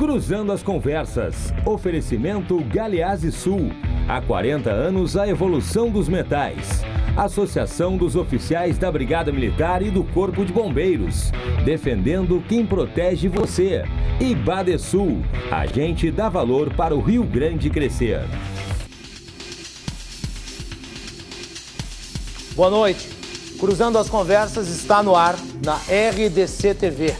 Cruzando as Conversas. Oferecimento Galeazzi Sul. Há 40 anos a evolução dos metais. Associação dos Oficiais da Brigada Militar e do Corpo de Bombeiros. Defendendo quem protege você. E Badesul. A gente dá valor para o Rio Grande crescer. Boa noite. Cruzando as Conversas está no ar na RDC TV.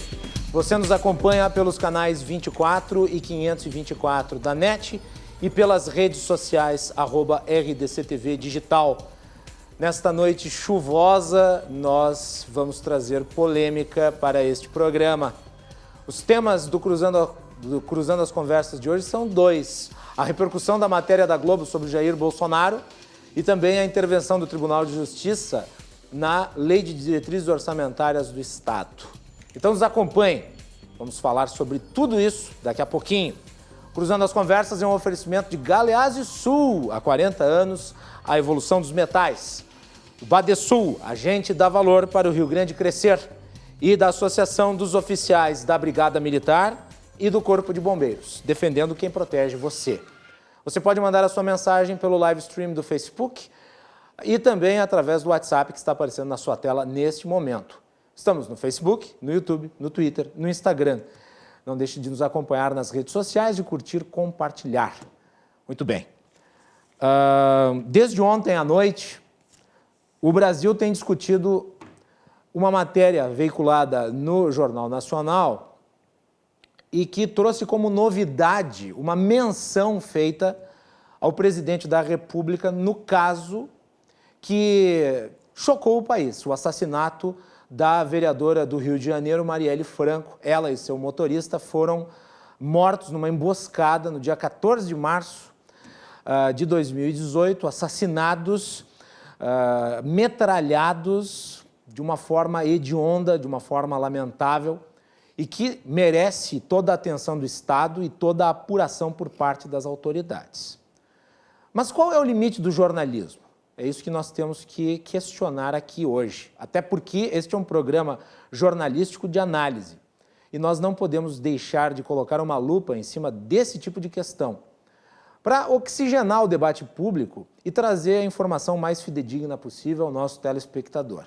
Você nos acompanha pelos canais 24 e 524 da NET e pelas redes sociais @RDCTV Digital. Nesta noite chuvosa, nós vamos trazer polêmica para este programa. Os temas do Cruzando as Conversas de hoje são dois. A repercussão da matéria da Globo sobre Jair Bolsonaro e também a intervenção do Tribunal de Justiça na Lei de Diretrizes Orçamentárias do Estado. Então nos acompanhem. Vamos falar sobre tudo isso daqui a pouquinho. Cruzando as Conversas é um oferecimento de Galeazzi Sul. Há 40 anos, a evolução dos metais. O Badesul, a gente dá valor para o Rio Grande crescer. E da Associação dos Oficiais da Brigada Militar e do Corpo de Bombeiros, defendendo quem protege você. Você pode mandar a sua mensagem pelo live stream do Facebook e também através do WhatsApp que está aparecendo na sua tela neste momento. Estamos no Facebook, no YouTube, no Twitter, no Instagram. Não deixe de nos acompanhar nas redes sociais e curtir, compartilhar. Muito bem. Desde ontem à noite, o Brasil tem discutido uma matéria veiculada no Jornal Nacional e que trouxe como novidade uma menção feita ao presidente da República no caso que chocou o país, o assassinato da vereadora do Rio de Janeiro, Marielle Franco. Ela e seu motorista foram mortos numa emboscada no dia 14 de março de 2018, assassinados, metralhados de uma forma hedionda, de uma forma lamentável e que merece toda a atenção do Estado e toda a apuração por parte das autoridades. Mas qual é o limite do jornalismo? É isso que nós temos que questionar aqui hoje, até porque este é um programa jornalístico de análise e nós não podemos deixar de colocar uma lupa em cima desse tipo de questão para oxigenar o debate público e trazer a informação mais fidedigna possível ao nosso telespectador.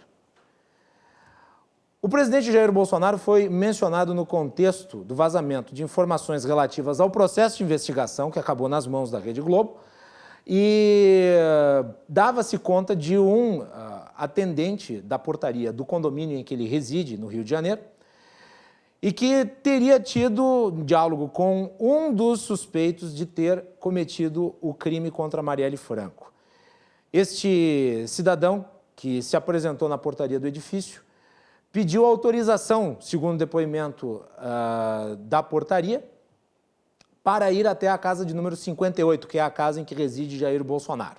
O presidente Jair Bolsonaro foi mencionado no contexto do vazamento de informações relativas ao processo de investigação que acabou nas mãos da Rede Globo e dava-se conta de um atendente da portaria do condomínio em que ele reside, no Rio de Janeiro, e que teria tido um diálogo com um dos suspeitos de ter cometido o crime contra Marielle Franco. Este cidadão, que se apresentou na portaria do edifício, pediu autorização, segundo o depoimento da portaria, para ir até a casa de número 58, que é a casa em que reside Jair Bolsonaro.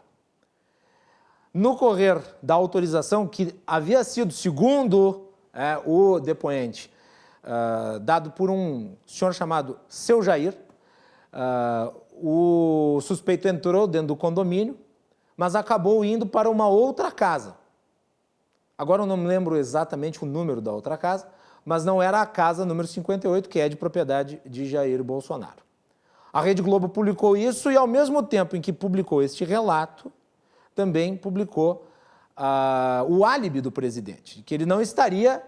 No correr da autorização, que havia sido, segundo o depoente, dado por um senhor chamado Seu Jair, o suspeito entrou dentro do condomínio, mas acabou indo para uma outra casa. Agora eu não me lembro exatamente o número da outra casa, mas não era a casa número 58, que é de propriedade de Jair Bolsonaro. A Rede Globo publicou isso e, ao mesmo tempo em que publicou este relato, também publicou o álibi do presidente, que ele não estaria,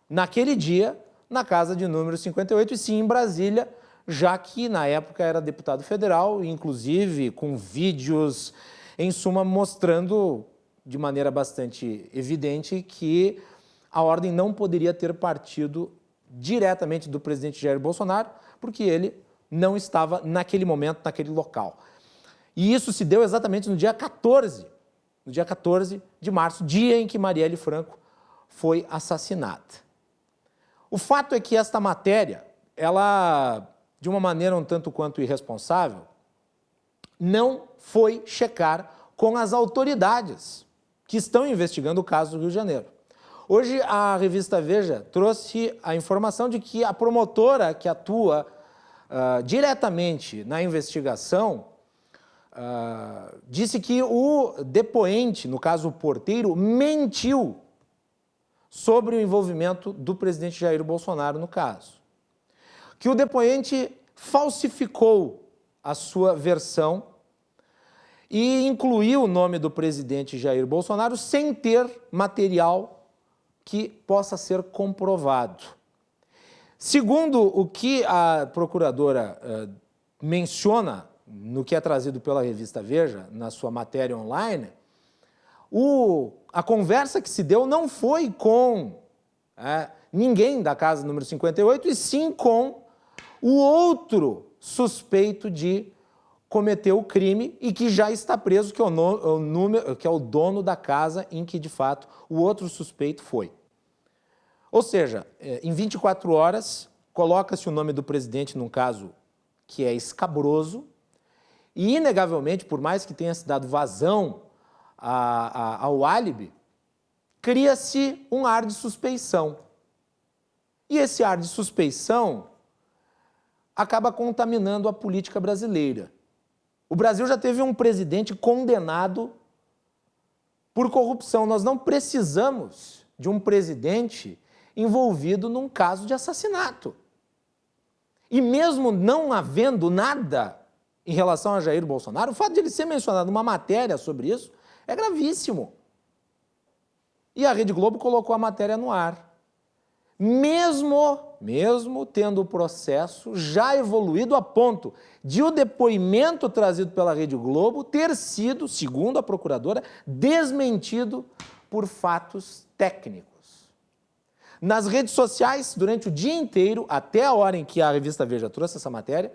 naquele dia, na casa de número 58, e sim em Brasília, já que, na época, era deputado federal, inclusive com vídeos, em suma, mostrando de maneira bastante evidente que a ordem não poderia ter partido diretamente do presidente Jair Bolsonaro, porque ele não estava naquele momento, naquele local. E isso se deu exatamente no dia 14 de março, dia em que Marielle Franco foi assassinada. O fato é que esta matéria, ela, de uma maneira um tanto quanto irresponsável, não foi checar com as autoridades que estão investigando o caso do Rio de Janeiro. Hoje, a revista Veja trouxe a informação de que a promotora que atua diretamente na investigação disse que o depoente, no caso o porteiro, mentiu sobre o envolvimento do presidente Jair Bolsonaro no caso. Que o depoente falsificou a sua versão e incluiu o nome do presidente Jair Bolsonaro sem ter material que possa ser comprovado. Segundo o que a procuradora menciona no que é trazido pela revista Veja, na sua matéria online, a conversa que se deu não foi com ninguém da casa número 58, e sim com o outro suspeito de cometer o crime e que já está preso, que é o dono da casa em que, de fato, o outro suspeito foi. Ou seja, em 24 horas, coloca-se o nome do presidente num caso que é escabroso e, inegavelmente, por mais que tenha se dado vazão ao álibi, cria-se um ar de suspeição. E esse ar de suspeição acaba contaminando a política brasileira. O Brasil já teve um presidente condenado por corrupção. Nós não precisamos de um presidente envolvido num caso de assassinato. E mesmo não havendo nada em relação a Jair Bolsonaro, o fato de ele ser mencionado numa matéria sobre isso é gravíssimo. E a Rede Globo colocou a matéria no ar. Mesmo tendo o processo já evoluído a ponto de o depoimento trazido pela Rede Globo ter sido, segundo a procuradora, desmentido por fatos técnicos. Nas redes sociais, durante o dia inteiro, até a hora em que a revista Veja trouxe essa matéria,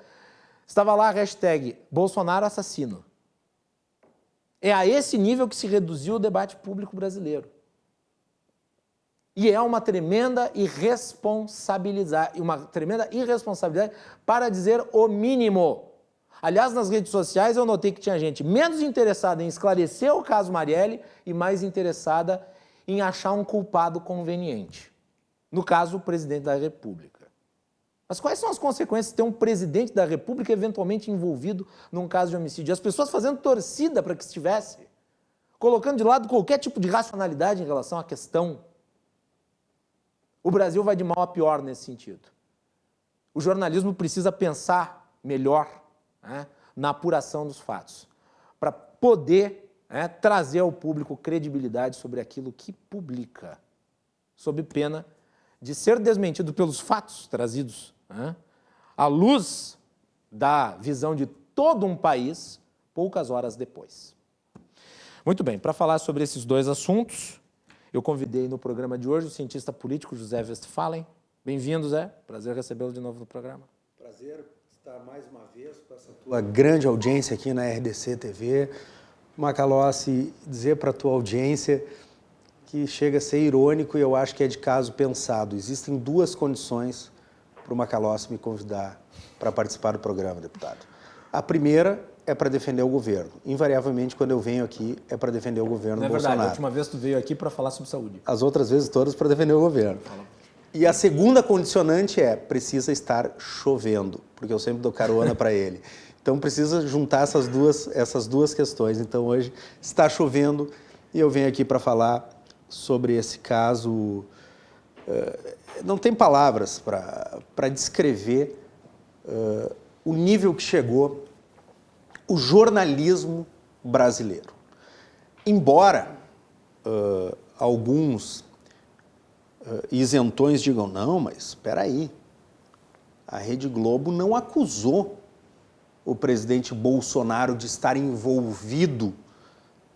estava lá a hashtag Bolsonaro assassino. É a esse nível que se reduziu o debate público brasileiro. E é uma tremenda irresponsabilidade para dizer o mínimo. Aliás, nas redes sociais eu notei que tinha gente menos interessada em esclarecer o caso Marielle e mais interessada em achar um culpado conveniente. No caso, o presidente da República. Mas quais são as consequências de ter um presidente da República eventualmente envolvido num caso de homicídio? As pessoas fazendo torcida para que estivesse, colocando de lado qualquer tipo de racionalidade em relação à questão. O Brasil vai de mal a pior nesse sentido. O jornalismo precisa pensar melhor na apuração dos fatos, para poder trazer ao público credibilidade sobre aquilo que publica, sob pena de ser desmentido pelos fatos trazidos à luz da visão de todo um país poucas horas depois. Muito bem, para falar sobre esses dois assuntos, eu convidei no programa de hoje o cientista político José Westphalen. Bem-vindo, Zé. Prazer recebê-lo de novo no programa. Prazer estar mais uma vez com essa tua grande audiência aqui na RDC TV. Macalossi, dizer para a tua audiência que chega a ser irônico e eu acho que é de caso pensado. Existem duas condições para o Macalossi me convidar para participar do programa, deputado. A primeira é para defender o governo. Invariavelmente, quando eu venho aqui, é para defender o governo Bolsonaro. É verdade, a última vez tu veio aqui para falar sobre saúde. As outras vezes todas para defender o governo. E a segunda condicionante precisa estar chovendo, porque eu sempre dou carona para ele. Então, precisa juntar essas duas questões. Então, hoje está chovendo e eu venho aqui para falar sobre esse caso. Não tem palavras para descrever o nível que chegou o jornalismo brasileiro. Embora alguns isentões digam, não, mas espera aí, a Rede Globo não acusou o presidente Bolsonaro de estar envolvido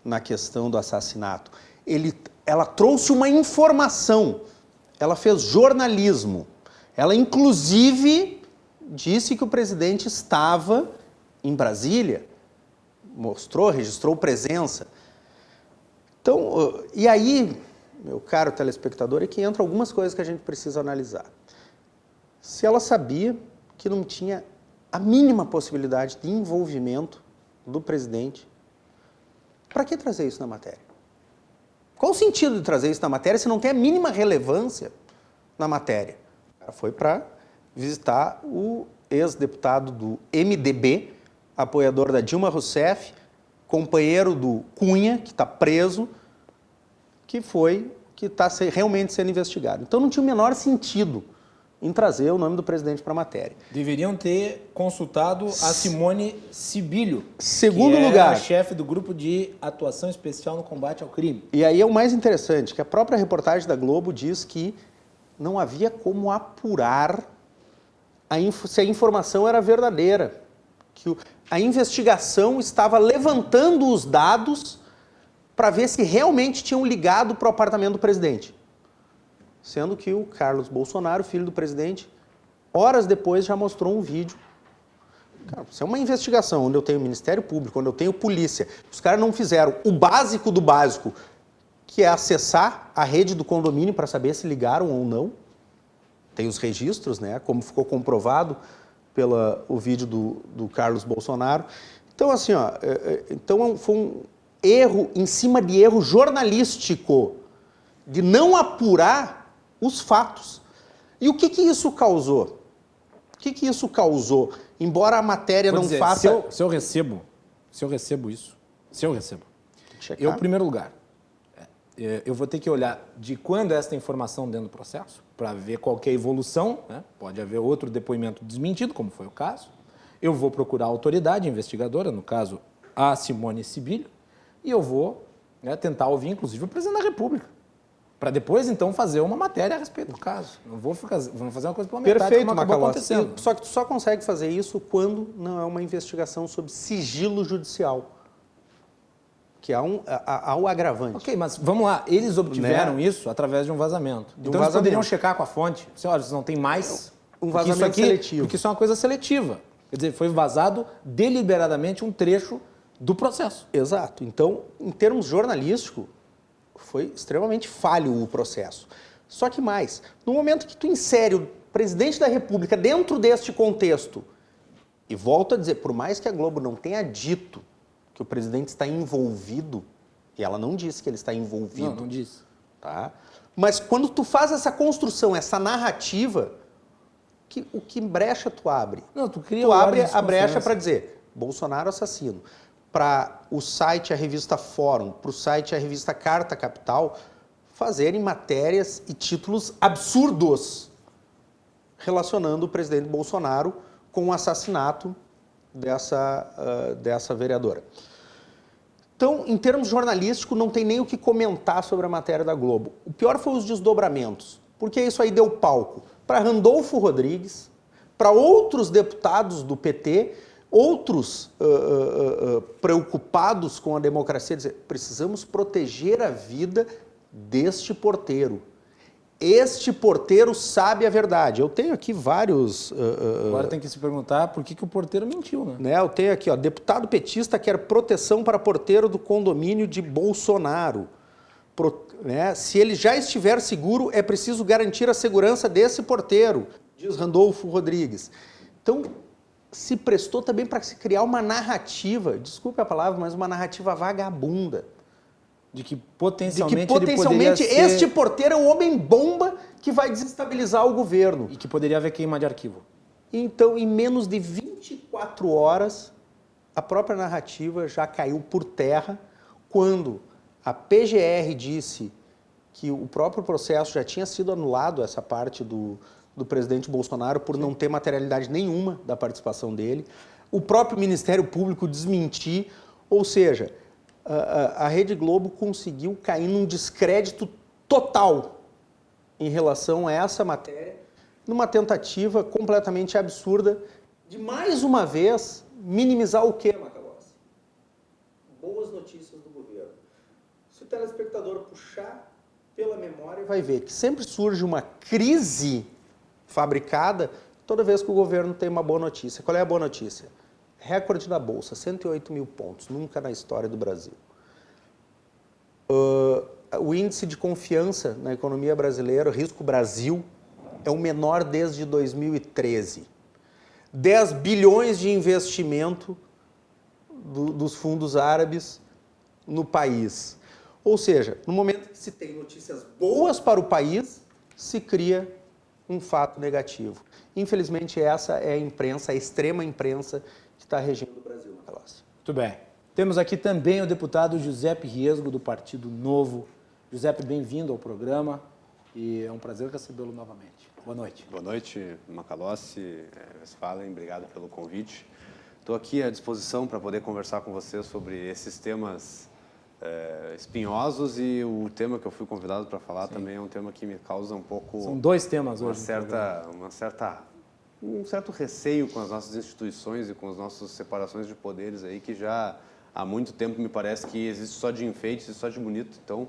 na questão do assassinato. Ela trouxe uma informação, ela fez jornalismo. Ela, inclusive, disse que o presidente estava em Brasília, registrou presença. Então, e aí, meu caro telespectador, é que entram algumas coisas que a gente precisa analisar. Se ela sabia que não tinha a mínima possibilidade de envolvimento do presidente, para que trazer isso na matéria? Qual o sentido de trazer isso na matéria se não tem a mínima relevância na matéria? Ela foi para visitar o ex-deputado do MDB, apoiador da Dilma Rousseff, companheiro do Cunha, que está preso, que está realmente sendo investigado. Então não tinha o menor sentido em trazer o nome do presidente para a matéria. Deveriam ter consultado a Simone Sibilho, Segundo que é lugar, a chefe do grupo de atuação especial no combate ao crime. E aí é o mais interessante, que a própria reportagem da Globo diz que não havia como apurar se a informação era verdadeira, que a investigação estava levantando os dados para ver se realmente tinham ligado para o apartamento do presidente. Sendo que o Carlos Bolsonaro, filho do presidente, horas depois já mostrou um vídeo. Cara, isso é uma investigação onde eu tenho Ministério Público, onde eu tenho polícia. Os caras não fizeram o básico do básico, que é acessar a rede do condomínio para saber se ligaram ou não. Tem os registros, né? Como ficou comprovado pelo vídeo do Carlos Bolsonaro. Então, assim, ó, foi um erro em cima de erro jornalístico, de não apurar os fatos. E o que isso causou? O que isso causou? Embora a matéria não faça... Se eu recebo isso, Checar. em primeiro lugar, eu vou ter que olhar de quando esta informação dentro do processo, para ver qual que é a evolução, né? Pode haver outro depoimento desmentido, como foi o caso. Eu vou procurar a autoridade investigadora, no caso, a Simone Sibilho, e eu vou tentar ouvir, inclusive, o presidente da República, para depois, então, fazer uma matéria a respeito do caso. Não vou fazer uma coisa pela metade, Perfeito, como acabou acontecendo. Só que tu só consegue fazer isso quando não é uma investigação sob sigilo judicial, que há o agravante. Ok, mas vamos lá. Eles obtiveram isso através de um vazamento. Então eles poderiam checar com a fonte. Olha, vocês não tem mais... Um vazamento seletivo. Porque isso é uma coisa seletiva. Quer dizer, foi vazado deliberadamente um trecho do processo. Exato. Então, em termos jornalísticos, foi extremamente falho o processo. Só que mais, no momento que tu insere o presidente da República dentro deste contexto, e volto a dizer, por mais que a Globo não tenha dito que o presidente está envolvido, e ela não disse que ele está envolvido. Não disse. Tá? Mas quando tu faz essa construção, essa narrativa, o que brecha tu abre? Não, tu abre a brecha para dizer, Bolsonaro assassino. Para o site, a revista Fórum, para o site, a revista Carta Capital, fazerem matérias e títulos absurdos relacionando o presidente Bolsonaro com o assassinato dessa vereadora. Então, em termos jornalísticos, não tem nem o que comentar sobre a matéria da Globo. O pior foi os desdobramentos, porque isso aí deu palco para Randolfo Rodrigues, para outros deputados do PT, outros preocupados com a democracia, dizer, precisamos proteger a vida deste porteiro. Este porteiro sabe a verdade. Eu tenho aqui vários... Agora tem que se perguntar por que o porteiro mentiu, né? Eu tenho aqui, deputado petista quer proteção para porteiro do condomínio de Bolsonaro. Se ele já estiver seguro, é preciso garantir a segurança desse porteiro, diz Randolfo Rodrigues. Então, se prestou também para se criar uma narrativa, desculpe a palavra, mas uma narrativa vagabunda. De que potencialmente, este porteiro é o homem-bomba que vai desestabilizar o governo. E que poderia haver queima de arquivo. Então, em menos de 24 horas, a própria narrativa já caiu por terra quando a PGR disse que o próprio processo já tinha sido anulado, essa parte do presidente Bolsonaro, por não ter materialidade nenhuma da participação dele. O próprio Ministério Público desmentir, ou seja, a Rede Globo conseguiu cair num descrédito total em relação a essa matéria, numa tentativa completamente absurda de, mais uma vez, minimizar o quê, Macalossi? Boas notícias do governo. Se o telespectador puxar pela memória, vai ver que sempre surge uma crise fabricada toda vez que o governo tem uma boa notícia. Qual é a boa notícia? Recorde da Bolsa, 108 mil pontos, nunca na história do Brasil. O índice de confiança na economia brasileira, risco Brasil, é o menor desde 2013. 10 bilhões de investimento dos fundos árabes no país. Ou seja, no momento que se tem notícias boas para o país, se cria um fato negativo. Infelizmente, essa é a imprensa, a extrema imprensa que está regendo o Brasil, Macalossi. Muito bem. Temos aqui também o deputado Giuseppe Riesgo, do Partido Novo. Giuseppe, bem-vindo ao programa. e é um prazer recebê-lo novamente. Boa noite. Boa noite, Macalossi, Westphalen, obrigado pelo convite. Estou aqui à disposição para poder conversar com você sobre esses temas espinhosos, e o tema que eu fui convidado para falar também é um tema que me causa um pouco... São 2 temas hoje. Um certo receio com as nossas instituições e com as nossas separações de poderes aí, que já há muito tempo me parece que existe só de enfeite e só de bonito. Então,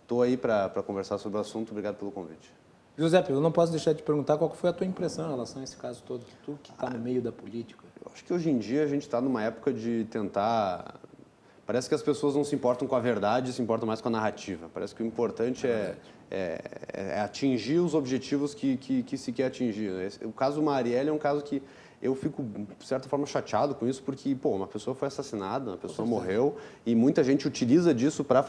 estou aí para conversar sobre o assunto. Obrigado pelo convite. Giuseppe, eu não posso deixar de te perguntar qual foi a tua impressão em relação a esse caso todo, tu que está no meio da política. Eu acho que hoje em dia a gente está numa época de tentar... Parece que as pessoas não se importam com a verdade, se importam mais com a narrativa. Parece que o importante é atingir os objetivos que se quer atingir. O caso Marielle é um caso que eu fico, de certa forma, chateado com isso, porque, uma pessoa foi assassinada, uma pessoa morreu, e muita gente utiliza disso para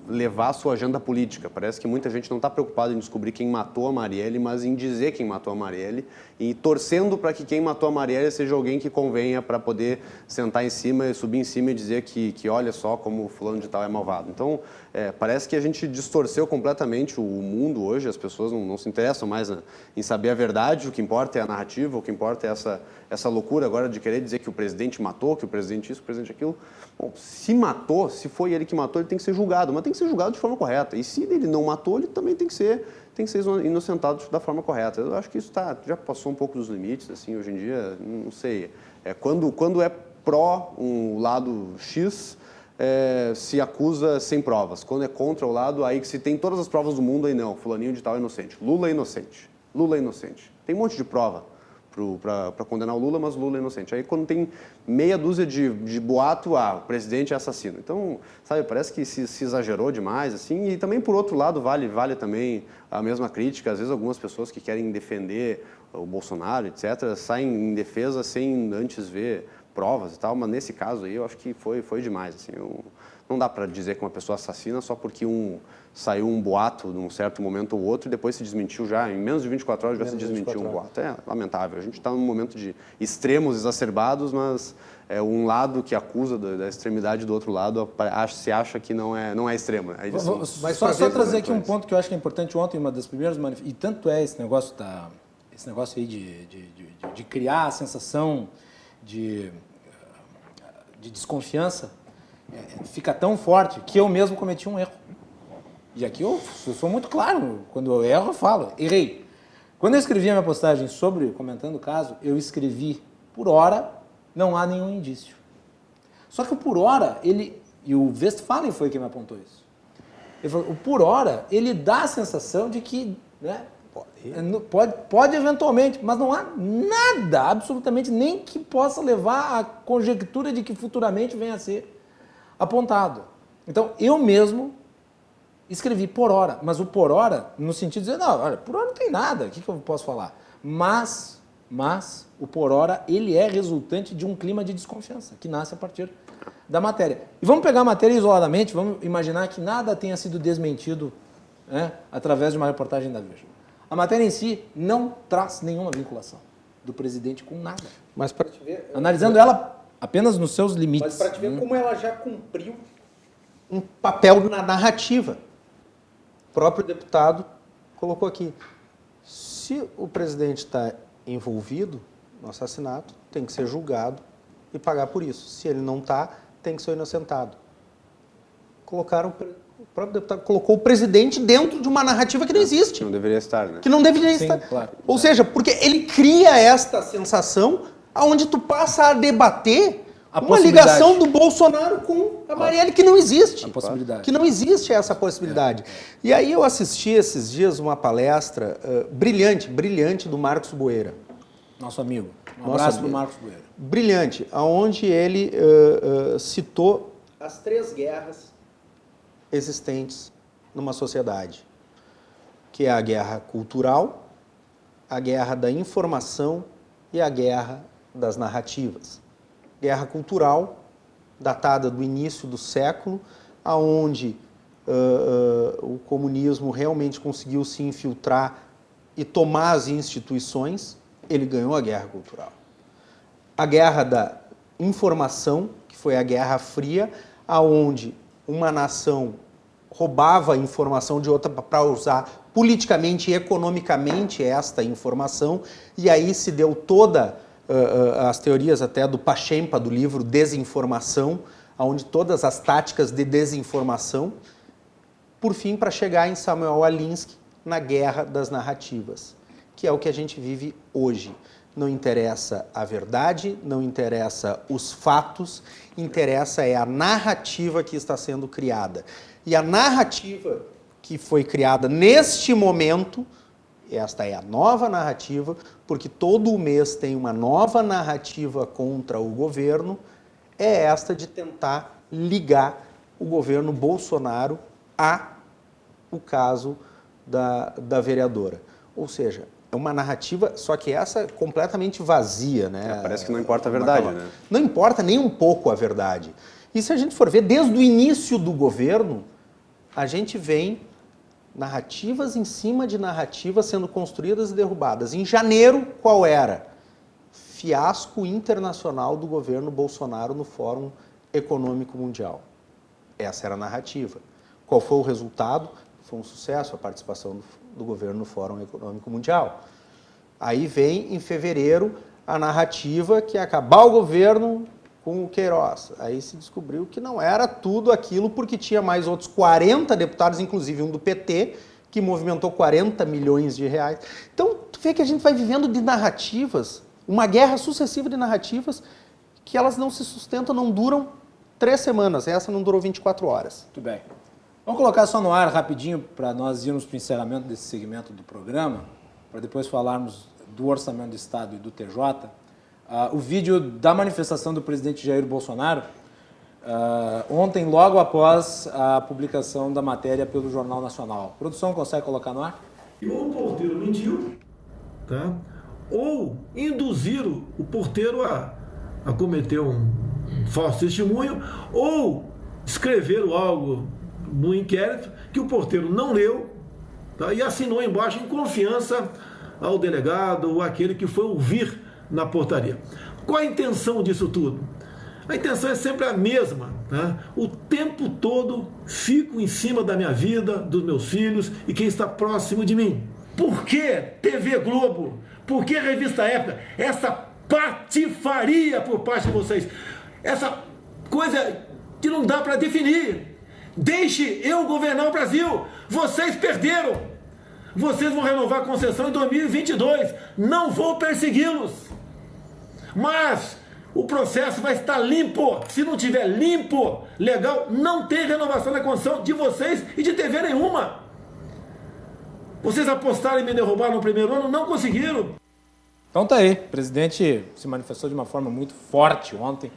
levar a sua agenda política. Parece que muita gente não está preocupada em descobrir quem matou a Marielle, mas em dizer quem matou a Marielle, e torcendo para que quem matou a Marielle seja alguém que convenha para poder sentar em cima, subir em cima e dizer que olha só como o fulano de tal é malvado. Então, parece que a gente distorceu completamente o mundo hoje, as pessoas não se interessam mais em saber a verdade, o que importa é a narrativa, o que importa é essa loucura agora de querer dizer que o presidente matou, que o presidente isso, que o presidente aquilo. Bom, se matou, se foi ele que matou, ele tem que ser julgado, mas tem que ser julgado de forma correta. E se ele não matou, ele também tem que ser inocentado da forma correta. Eu acho que isso já passou um pouco dos limites, assim, hoje em dia, não sei. Quando é pró um lado X, se acusa sem provas. Quando é contra o lado, aí que se tem todas as provas do mundo, aí não, fulaninho de tal é inocente. Lula é inocente. Lula é inocente. Tem um monte de prova para condenar o Lula, mas o Lula é inocente. Aí quando tem meia dúzia de boato, o presidente é assassino. Então, sabe, parece que se exagerou demais, assim, e também, por outro lado, vale também a mesma crítica. Às vezes algumas pessoas que querem defender o Bolsonaro, etc., saem em defesa sem antes ver provas e tal, mas nesse caso aí eu acho que foi demais, assim. Não dá para dizer que uma pessoa assassina só porque saiu um boato num certo momento ou outro e depois se desmentiu já. Em menos de 24 horas já se desmentiu um boato. É lamentável. A gente está num momento de extremos exacerbados, mas um lado que acusa da extremidade do outro lado se acha que não é extremo. Né? Mas só trazer aqui um ponto que eu acho que é importante. Ontem, uma das primeiras manifestações, e tanto é esse negócio aí de criar a sensação de desconfiança, fica tão forte que eu mesmo cometi um erro. E aqui eu sou muito claro, quando eu erro eu falo, errei. Quando eu escrevi a minha postagem comentando o caso, eu escrevi, por hora, não há nenhum indício. Só que o por hora, e o Westphalen foi quem me apontou isso. Ele falou, o por hora, ele dá a sensação de que, né, pode eventualmente, mas não há nada, absolutamente, nem que possa levar à conjectura de que futuramente venha a ser apontado. Então, eu mesmo escrevi por hora, mas o por hora, no sentido de dizer, não, olha, por hora não tem nada, o que eu posso falar? Mas o por hora, ele é resultante de um clima de desconfiança, que nasce a partir da matéria. E vamos pegar a matéria isoladamente, vamos imaginar que nada tenha sido desmentido, né, através de uma reportagem da Veja. A matéria em si não traz nenhuma vinculação do presidente com nada. Mas para te ver... Analisando ela apenas nos seus limites. Mas para te ver como ela já cumpriu um papel na narrativa. O próprio deputado colocou aqui. Se o presidente está envolvido no assassinato, tem que ser julgado e pagar por isso. Se ele não está, tem que ser inocentado. O próprio deputado colocou o presidente dentro de uma narrativa que não existe. Que não deveria estar, né? Que não deveria Sim, estar. Claro. Ou seja, porque ele cria esta sensação onde tu passa a debater uma ligação do Bolsonaro com a Marielle que não existe. A possibilidade. Que não existe essa possibilidade. E aí eu assisti esses dias uma palestra brilhante do Marcos Boeira. Nosso amigo. Um abraço para o Marcos Boeira. Brilhante, onde ele citou as 3 guerras existentes numa sociedade, que é a guerra cultural, a guerra da informação e a guerra das narrativas. Guerra cultural, datada do início do século, aonde o comunismo realmente conseguiu se infiltrar e tomar as instituições, ele ganhou a guerra cultural. A guerra da informação, que foi a Guerra Fria, aonde uma nação roubava a informação de outra para usar politicamente e economicamente esta informação, e aí se deu toda as teorias até do Pachempa, do livro Desinformação, onde todas as táticas de desinformação, por fim, para chegar em Samuel Alinsky, na guerra das narrativas, que é o que a gente vive hoje. Não interessa a verdade, não interessa os fatos, interessa é a narrativa que está sendo criada. E a narrativa que foi criada neste momento, esta é a nova narrativa, porque todo mês tem uma nova narrativa contra o governo, é esta de tentar ligar o governo Bolsonaro ao caso da vereadora. Ou seja, é uma narrativa, só que essa completamente vazia, né? Parece que não importa a verdade, né? Não importa nem um pouco a verdade. E se a gente for ver, desde o início do governo, a gente vem narrativas em cima de narrativas sendo construídas e derrubadas. Em janeiro, qual era? Fiasco internacional do governo Bolsonaro no Fórum Econômico Mundial. Essa era a narrativa. Qual foi o resultado? Foi um sucesso a participação do governo no Fórum Econômico Mundial. Aí vem, em fevereiro, a narrativa que ia acabar o governo com o Queiroz. Aí se descobriu que não era tudo aquilo, porque tinha mais outros 40 deputados, inclusive um do PT, que movimentou 40 milhões de reais. Então, tu vê que a gente vai vivendo de narrativas, uma guerra sucessiva de narrativas, que elas não se sustentam, não duram 3 semanas. Essa não durou 24 horas. Muito bem. Vamos colocar só no ar rapidinho para nós irmos para o encerramento desse segmento do programa, para depois falarmos do Orçamento do Estado e do TJ. O vídeo da manifestação do presidente Jair Bolsonaro, ontem, logo após a publicação da matéria pelo Jornal Nacional. A produção consegue colocar no ar? Ou o porteiro mentiu, tá? Ou induziram o porteiro a cometer um falso testemunho, ou escreveram algo no inquérito que o porteiro não leu, tá? E assinou embaixo em confiança ao delegado ou àquele que foi ouvir na portaria. Qual a intenção disso tudo? A intenção é sempre a mesma, tá? O tempo todo fico em cima da minha vida, dos meus filhos e quem está próximo de mim. Por que TV Globo? Por que Revista Época? Essa patifaria por parte de vocês. Essa coisa que não dá para definir. Deixe eu governar o Brasil. Vocês perderam. Vocês vão renovar a concessão em 2022. Não vou persegui-los. Mas o processo vai estar limpo. Se não tiver limpo, legal, não tem renovação da concessão de vocês e de TV nenhuma. Vocês apostaram em me derrubar no primeiro ano, não conseguiram. Então tá aí, o presidente se manifestou de uma forma muito forte ontem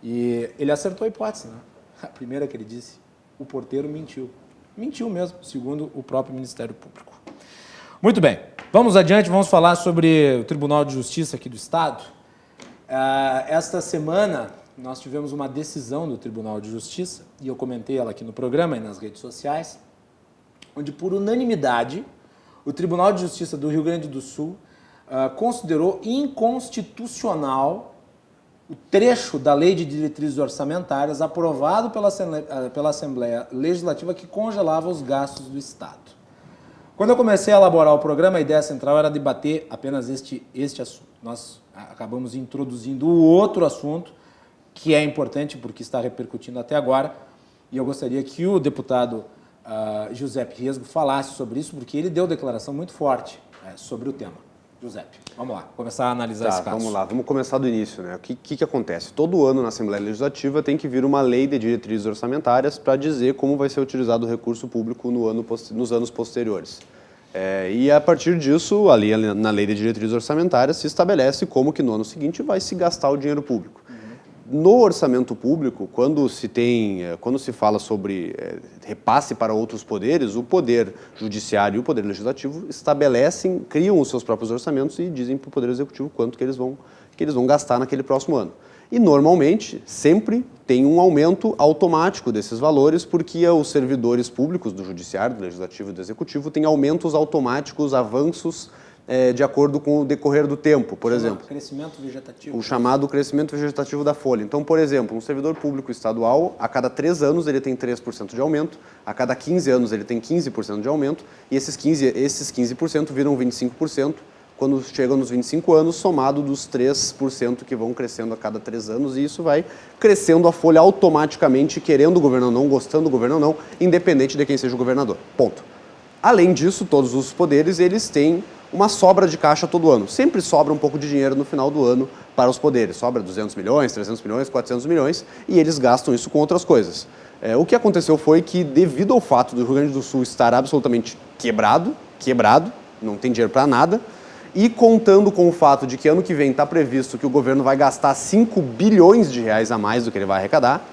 e ele acertou a hipótese, né? A primeira que ele disse, o porteiro mentiu. Mentiu mesmo, segundo o próprio Ministério Público. Muito bem, vamos adiante, vamos falar sobre o Tribunal de Justiça aqui do Estado. Esta semana nós tivemos uma decisão do Tribunal de Justiça, e eu comentei ela aqui no programa e nas redes sociais, onde por unanimidade o Tribunal de Justiça do Rio Grande do Sul considerou inconstitucional o trecho da Lei de Diretrizes Orçamentárias aprovado pela Assembleia Legislativa que congelava os gastos do Estado. Quando eu comecei a elaborar o programa, a ideia central era debater apenas este assunto. Nós acabamos introduzindo o outro assunto, que é importante porque está repercutindo até agora, e eu gostaria que o deputado Giuseppe Riesgo falasse sobre isso, porque ele deu declaração muito forte sobre o tema. Giuseppe, vamos lá, começar a analisar esse caso. Vamos lá, vamos começar do início, né? O que acontece? Todo ano na Assembleia Legislativa tem que vir uma lei de diretrizes orçamentárias para dizer como vai ser utilizado o recurso público nos anos posteriores. E a partir disso, ali na lei de diretrizes orçamentárias se estabelece como que no ano seguinte vai se gastar o dinheiro público. No orçamento público, quando se fala sobre repasse para outros poderes, o poder judiciário e o poder legislativo criam os seus próprios orçamentos e dizem para o poder executivo quanto que eles vão gastar naquele próximo ano. E normalmente, sempre tem um aumento automático desses valores, porque os servidores públicos do judiciário, do legislativo e do executivo têm aumentos automáticos, avanços de acordo com o decorrer do tempo, por exemplo. Crescimento vegetativo. O chamado crescimento vegetativo da folha. Então, por exemplo, um servidor público estadual, a cada 3 anos ele tem 3% de aumento, a cada 15 anos ele tem 15% de aumento, e esses 15% viram 25% quando chegam nos 25 anos, somado dos 3% que vão crescendo a cada 3 anos, e isso vai crescendo a folha automaticamente, querendo o governo ou não, gostando do governo ou não, independente de quem seja o governador. Ponto. Além disso, todos os poderes, eles têm uma sobra de caixa todo ano. Sempre sobra um pouco de dinheiro no final do ano para os poderes. Sobra 200 milhões, 300 milhões, 400 milhões e eles gastam isso com outras coisas. O que aconteceu foi que, devido ao fato do Rio Grande do Sul estar absolutamente quebrado, não tem dinheiro para nada, e contando com o fato de que ano que vem está previsto que o governo vai gastar 5 bilhões de reais a mais do que ele vai arrecadar.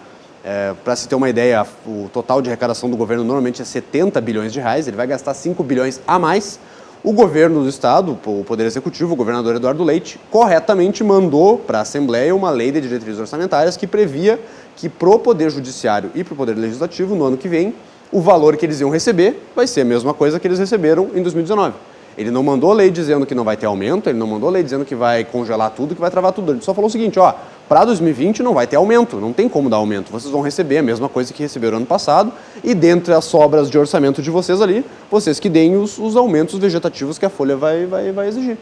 Para se ter uma ideia, o total de arrecadação do governo normalmente é 70 bilhões de reais, ele vai gastar 5 bilhões a mais. O governo do estado, o Poder Executivo, o governador Eduardo Leite, corretamente mandou para a Assembleia uma lei de diretrizes orçamentárias que previa que para o Poder Judiciário e para o Poder Legislativo, no ano que vem, o valor que eles iam receber vai ser a mesma coisa que eles receberam em 2019. Ele não mandou lei dizendo que não vai ter aumento, ele não mandou lei dizendo que vai congelar tudo, que vai travar tudo. Ele só falou o seguinte, para 2020 não vai ter aumento, não tem como dar aumento. Vocês vão receber a mesma coisa que receberam ano passado e dentre as sobras de orçamento de vocês ali, vocês que deem os aumentos vegetativos que a Folha vai exigir.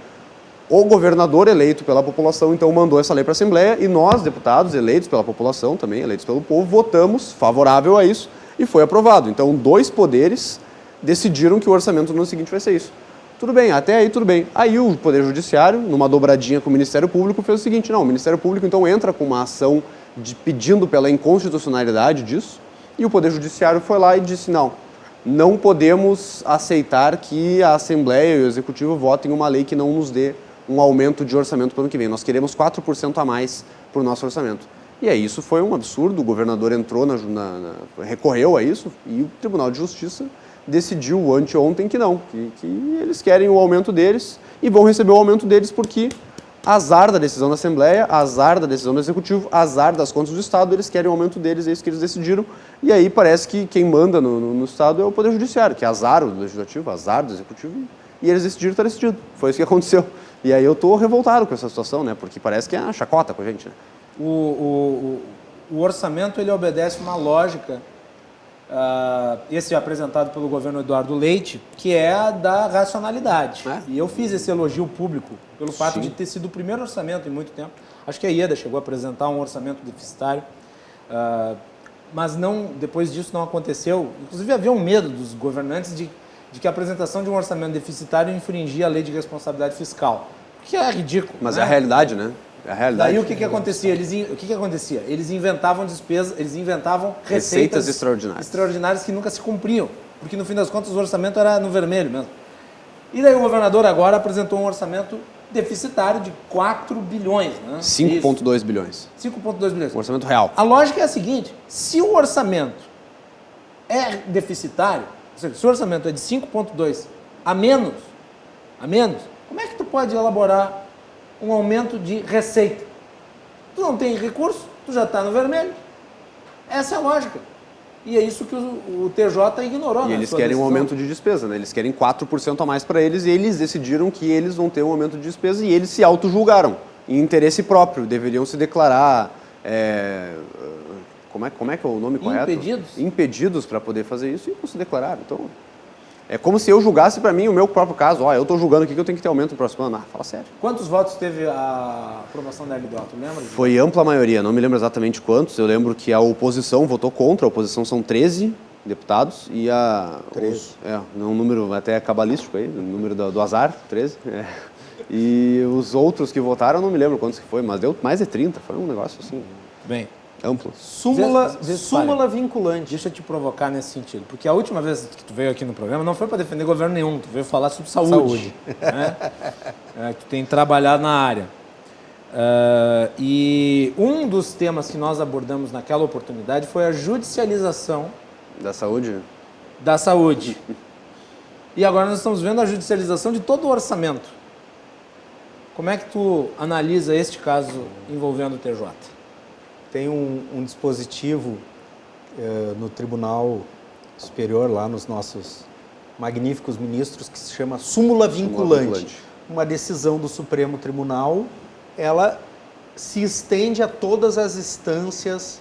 O governador eleito pela população, então, mandou essa lei para a Assembleia e nós, deputados eleitos pela população, também eleitos pelo povo, votamos favorável a isso e foi aprovado. Então, 2 poderes decidiram que o orçamento no ano seguinte vai ser isso. Tudo bem, até aí tudo bem. Aí o Poder Judiciário, numa dobradinha com o Ministério Público, fez o seguinte, não, o Ministério Público então entra com uma ação pedindo pela inconstitucionalidade disso, e o Poder Judiciário foi lá e disse, não podemos aceitar que a Assembleia e o Executivo votem uma lei que não nos dê um aumento de orçamento para o ano que vem. Nós queremos 4% a mais para o nosso orçamento. E aí isso foi um absurdo, o governador entrou, recorreu a isso, e o Tribunal de Justiça decidiu anteontem que não, que eles querem o aumento deles e vão receber o aumento deles porque azar da decisão da Assembleia, azar da decisão do Executivo, azar das contas do Estado, eles querem o aumento deles, é isso que eles decidiram. E aí parece que quem manda no Estado é o Poder Judiciário, que é azar do Legislativo, azar do Executivo, e eles decidiram estar decidido. Foi isso que aconteceu. E aí eu estou revoltado com essa situação, né? Porque parece que é uma chacota com a gente, né? O orçamento, ele obedece uma lógica, esse apresentado pelo governo Eduardo Leite, que é a da racionalidade. E eu fiz esse elogio público pelo fato de ter sido o primeiro orçamento em muito tempo. Acho que a IEDA chegou a apresentar um orçamento deficitário, mas depois disso não aconteceu. Inclusive havia um medo dos governantes de que a apresentação de um orçamento deficitário infringia a lei de responsabilidade fiscal, que é ridículo. Mas é a realidade, né? É a realidade. Daí o que acontecia? Eles inventavam despesas, eles inventavam receitas extraordinárias que nunca se cumpriam, porque no fim das contas o orçamento era no vermelho mesmo. E daí o governador agora apresentou um orçamento deficitário de 4 bilhões. Né? 5,2 bilhões. 5,2 bilhões. Um orçamento real. A lógica é a seguinte, se o orçamento é deficitário, ou seja, se o orçamento é de 5,2 a menos, como é que tu pode elaborar um aumento de receita? Tu não tem recurso, tu já está no vermelho. Essa é a lógica. E é isso que o TJ ignorou. E eles querem um aumento de despesa, né? Eles querem 4% a mais para eles e eles decidiram que eles vão ter um aumento de despesa e eles se auto-julgaram. Em interesse próprio, deveriam se declarar... Como é que é o nome correto? Impedidos para poder fazer isso e não se declararam. Então, é como se eu julgasse para mim o meu próprio caso. Eu estou julgando aqui que eu tenho que ter aumento no próximo ano. Fala sério. Quantos votos teve a aprovação da LDO? Tu lembra? Foi ampla maioria, não me lembro exatamente quantos. Eu lembro que a oposição votou contra. A oposição são 13 deputados e a... 13. Um número até cabalístico aí, o número do azar, 13. E os outros que votaram, eu não me lembro quantos que foi, mas deu mais de 30. Foi um negócio assim... Bem... amplo. Súmula vinculante. Deixa eu te provocar nesse sentido, porque a última vez que tu veio aqui no programa não foi para defender governo nenhum, tu veio falar sobre saúde. Né? Tu tem trabalhado na área. E um dos temas que nós abordamos naquela oportunidade foi a judicialização da saúde. Da saúde. E agora nós estamos vendo a judicialização de todo o orçamento. Como é que tu analisa este caso envolvendo o TJ? Tem um dispositivo no Tribunal Superior, lá nos nossos magníficos ministros, que se chama súmula vinculante. uma decisão do Supremo Tribunal, ela se estende a todas as instâncias,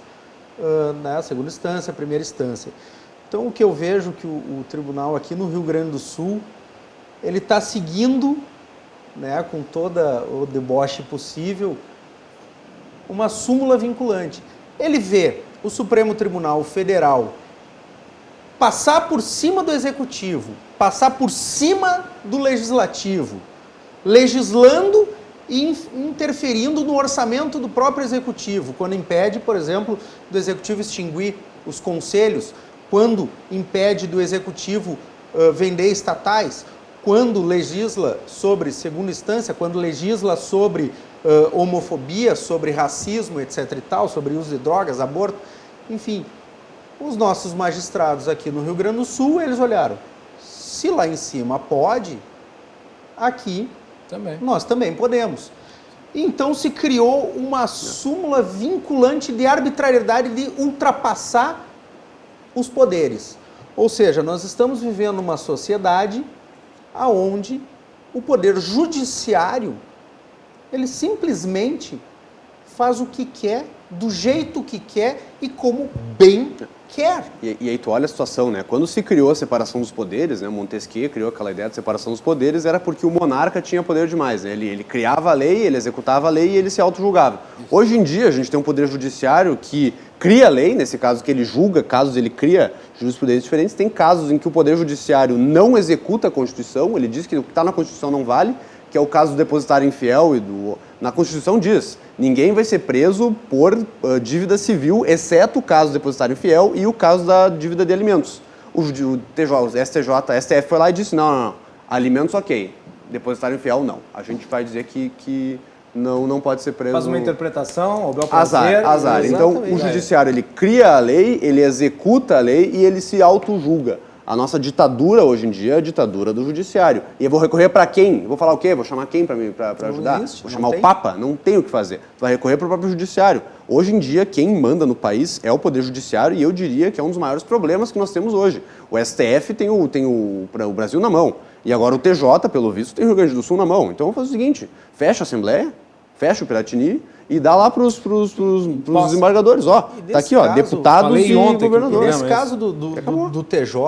né, segunda instância, primeira instância. Então, o que eu vejo que o tribunal aqui no Rio Grande do Sul, ele está seguindo, né, com todo o deboche possível, uma súmula vinculante. Ele vê o Supremo Tribunal Federal passar por cima do Executivo, passar por cima do Legislativo, legislando e interferindo no orçamento do próprio Executivo, quando impede, por exemplo, do Executivo extinguir os conselhos, quando impede do Executivo vender estatais, quando legisla sobre segunda instância, quando legisla sobre homofobia, sobre racismo, etc. e tal, sobre uso de drogas, aborto, enfim. Os nossos magistrados aqui no Rio Grande do Sul, eles olharam, se lá em cima pode, aqui nós também podemos. Então se criou uma súmula vinculante de arbitrariedade de ultrapassar os poderes. Ou seja, nós estamos vivendo uma sociedade onde o poder judiciário, ele simplesmente faz o que quer, do jeito que quer e como bem quer. E aí tu olha a situação, né? Quando se criou a separação dos poderes, né? Montesquieu criou aquela ideia de separação dos poderes, era porque o monarca tinha poder demais, né? Ele criava a lei, ele executava a lei e ele se auto-julgava. Hoje em dia a gente tem um poder judiciário que cria a lei, nesse caso que ele julga, casos ele cria jurisprudências diferentes, tem casos em que o poder judiciário não executa a Constituição, ele diz que o que está na Constituição não vale, que é o caso do depositário infiel e na Constituição diz, ninguém vai ser preso por dívida civil, exceto o caso do depositário infiel e o caso da dívida de alimentos. O STJ, a STF foi lá e disse, não, alimentos ok, depositário infiel não. A gente vai dizer que não pode ser preso. Faz uma interpretação, ao bel prazer. Azar. Então, o judiciário, ele cria a lei, ele executa a lei e ele se auto-julga. A nossa ditadura hoje em dia é a ditadura do judiciário. E eu vou recorrer para quem? Eu vou falar o quê? Vou chamar quem para ajudar? Vou chamar o Papa? Não tem o que fazer. Tu vai recorrer para o próprio judiciário. Hoje em dia, quem manda no país é o Poder Judiciário e eu diria que é um dos maiores problemas que nós temos hoje. O STF tem o Brasil na mão. E agora o TJ, pelo visto, tem o Rio Grande do Sul na mão. Então, vamos fazer o seguinte, fecha a Assembleia, fecha o Piratini e dá lá para os desembargadores. Ó, tá aqui, ó, deputados e governadores. Nesse caso do TJ...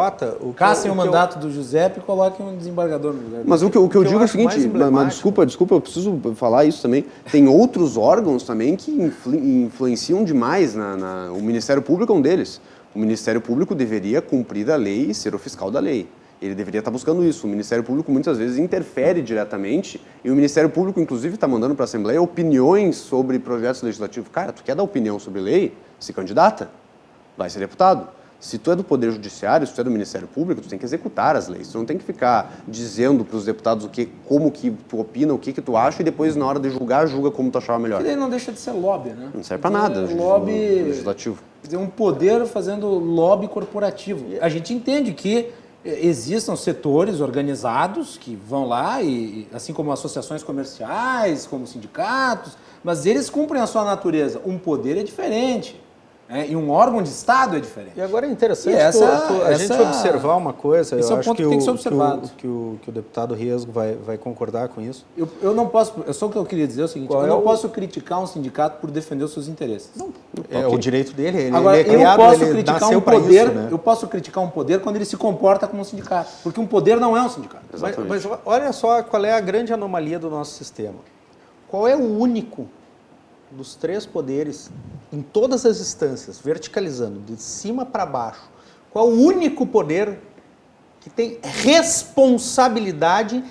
Cassem o mandato do Giuseppe e coloquem um desembargador no lugar. Mas o que eu digo é o seguinte, mas desculpa, eu preciso falar isso também. Tem outros órgãos também que influenciam demais. O Ministério Público é um deles. O Ministério Público deveria cumprir a lei e ser o fiscal da lei. Ele deveria estar buscando isso. O Ministério Público muitas vezes interfere diretamente e o Ministério Público, inclusive, está mandando para a Assembleia opiniões sobre projetos legislativos. Cara, tu quer dar opinião sobre lei? Se candidata. Vai ser deputado. Se tu é do Poder Judiciário, se tu é do Ministério Público, tu tem que executar as leis. Tu não tem que ficar dizendo para os deputados como que tu opina, o que tu acha e depois, na hora de julgar, julga como tu achava melhor. Que daí não deixa de ser lobby, né? Não serve para nada. Lobby legislativo. Quer dizer, um poder fazendo lobby corporativo. A gente entende que existam setores organizados que vão lá, e assim como associações comerciais, como sindicatos, mas eles cumprem a sua natureza. Um poder é diferente, né? E um órgão de Estado é diferente. E agora é interessante a gente observar uma coisa. Esse eu é um acho ponto que tem que ser observado. Que o deputado Riesgo vai concordar com isso. Eu não posso, só o que eu queria dizer é o seguinte, eu não posso criticar um sindicato por defender os seus interesses. Não. É o direito dele. Agora, ele é criado, eu posso ele criticar nasceu um para poder, isso, né? eu posso criticar um poder quando ele se comporta como um sindicato, porque um poder não é um sindicato. Mas olha só qual é a grande anomalia do nosso sistema. Qual é o único dos três poderes, em todas as instâncias, verticalizando, de cima para baixo, qual o único poder que tem responsabilidade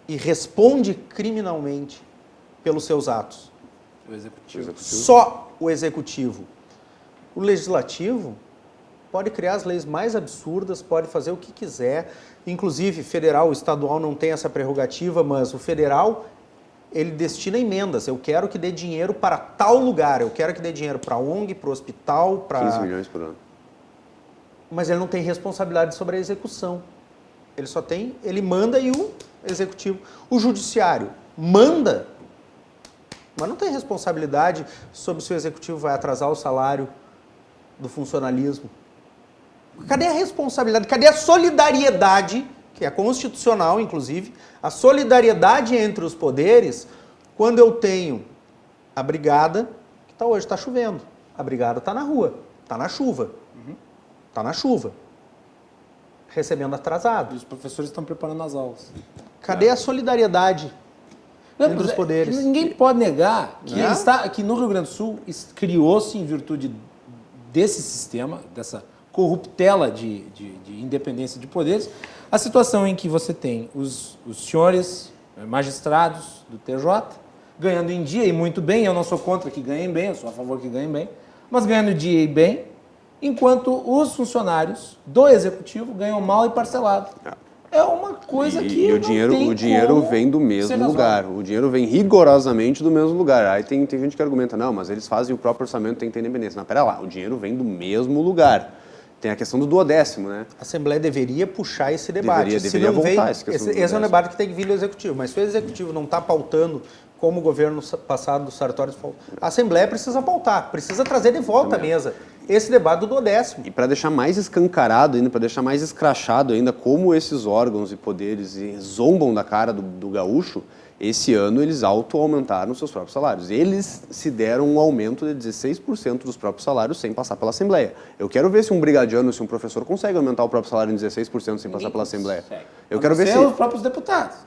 e responde criminalmente pelos seus atos? O executivo. Só o executivo. O legislativo pode criar as leis mais absurdas, pode fazer o que quiser, inclusive federal, o estadual não tem essa prerrogativa, mas o federal, ele destina emendas. Eu quero que dê dinheiro para tal lugar, eu quero que dê dinheiro para a ONG, para o hospital, para... 15 milhões por ano. Mas ele não tem responsabilidade sobre a execução. Ele manda e o executivo. O judiciário manda, mas não tem responsabilidade sobre se o executivo vai atrasar o salário do funcionalismo. Cadê a responsabilidade? Cadê a solidariedade que é constitucional, inclusive, a solidariedade entre os poderes, quando eu tenho a brigada, que hoje está chovendo, a brigada está na rua, está na chuva, recebendo atrasado. E os professores estão preparando as aulas. Cadê a solidariedade entre os poderes? Ninguém pode negar que no Rio Grande do Sul criou-se, em virtude desse sistema, dessa corruptela de independência de poderes, a situação em que você tem os senhores magistrados do TJ ganhando em dia e muito bem. Eu não sou contra que ganhem bem, eu sou a favor que ganhem bem, mas ganhando dia e bem, enquanto os funcionários do Executivo ganham mal e parcelado. É uma coisa que o dinheiro vem do mesmo lugar. O dinheiro vem rigorosamente do mesmo lugar. Aí tem gente que argumenta, não, mas eles fazem o próprio orçamento, tem que ter independência. Não, pera lá, o dinheiro vem do mesmo lugar. Tem a questão do 12º, né? A Assembleia deveria puxar esse debate. Deveria voltar esse é um debate que tem que vir do Executivo. Mas se o Executivo não está pautando, como o governo passado do Sartori falou, a Assembleia precisa pautar, precisa trazer de volta à mesa esse debate do 12º. E para deixar mais escancarado ainda, para deixar mais escrachado ainda como esses órgãos e poderes zombam da cara do gaúcho, esse ano eles auto-aumentaram seus próprios salários. Eles se deram um aumento de 16% dos próprios salários sem passar pela Assembleia. Eu quero ver se um brigadiano, se um professor consegue aumentar o próprio salário em 16% sem passar pela Assembleia. Eu quero ver se... os próprios deputados.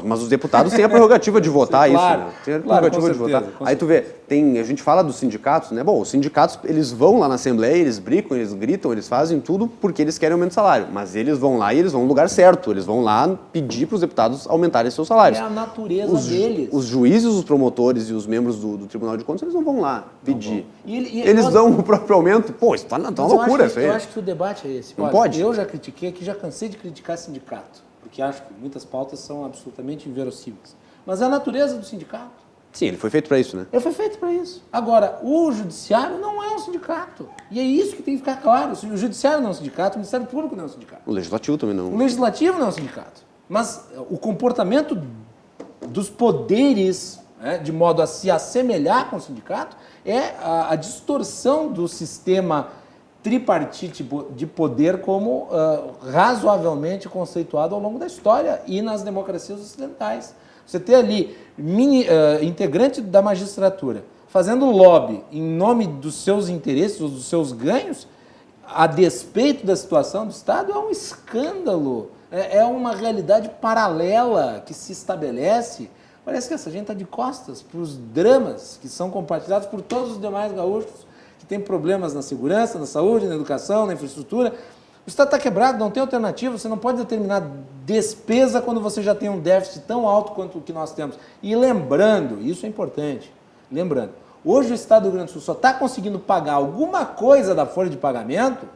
Mas os deputados têm a prerrogativa de votar claro, isso, né? Tem a prerrogativa de votar. Aí tu vê, a gente fala dos sindicatos, né? Bom, os sindicatos, eles vão lá na Assembleia, eles bricam, eles gritam, eles fazem tudo porque eles querem aumento de salário. Mas eles vão lá e eles vão no lugar certo. Eles vão lá pedir para os deputados aumentarem seus salários. É a natureza deles. Os juízes, os promotores e os membros do Tribunal de Contas, eles não vão lá pedir. Eles dão o próprio aumento. Pô, isso tá uma loucura isso aí. Eu acho que o debate é esse. Não pode. Eu já critiquei aqui, já cansei de criticar sindicato. Porque acho que muitas pautas são absolutamente inverossímeis. Mas é a natureza do sindicato. Sim, ele foi feito para isso, né? Ele foi feito para isso. Agora, o judiciário não é um sindicato. E é isso que tem que ficar claro. O judiciário não é um sindicato, o Ministério Público não é um sindicato. O Legislativo também não. O Legislativo não é um sindicato. Mas o comportamento dos poderes, né, de modo a se assemelhar com o sindicato, é a distorção do sistema tripartite de poder como razoavelmente conceituado ao longo da história e nas democracias ocidentais. Você ter ali integrante da magistratura fazendo lobby em nome dos seus interesses ou dos seus ganhos, a despeito da situação do Estado, é um escândalo. É uma realidade paralela que se estabelece. Parece que essa gente está de costas para os dramas que são compartilhados por todos os demais gaúchos que têm problemas na segurança, na saúde, na educação, na infraestrutura. O Estado está quebrado, não tem alternativa, você não pode determinar despesa quando você já tem um déficit tão alto quanto o que nós temos. E lembrando, isso é importante, lembrando, hoje o Estado do Rio Grande do Sul só está conseguindo pagar alguma coisa da folha de pagamento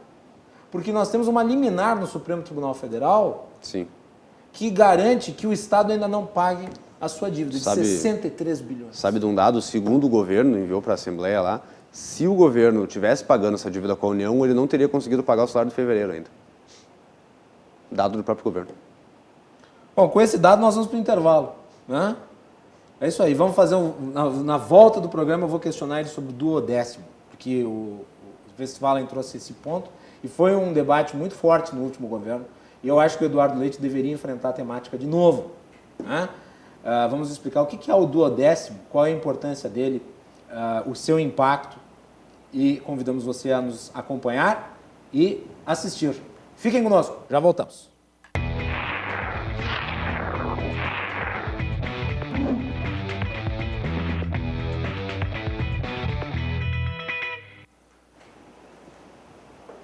porque nós temos uma liminar no Supremo Tribunal Federal. Sim. Que garante que o Estado ainda não pague a sua dívida de 63 bilhões. Sabe de um dado, segundo o governo enviou para a Assembleia lá, se o governo tivesse pagando essa dívida com a União, ele não teria conseguido pagar o salário de fevereiro ainda. Dado do próprio governo. Bom, com esse dado nós vamos para o intervalo, né? É isso aí, vamos fazer na volta do programa eu vou questionar ele sobre o 12º, porque o Westphalen trouxe esse ponto e foi um debate muito forte no último governo e eu acho que o Eduardo Leite deveria enfrentar a temática de novo, né? Vamos explicar o que é o 12º, qual é a importância dele, o seu impacto, e convidamos você a nos acompanhar e assistir. Fiquem conosco, já voltamos.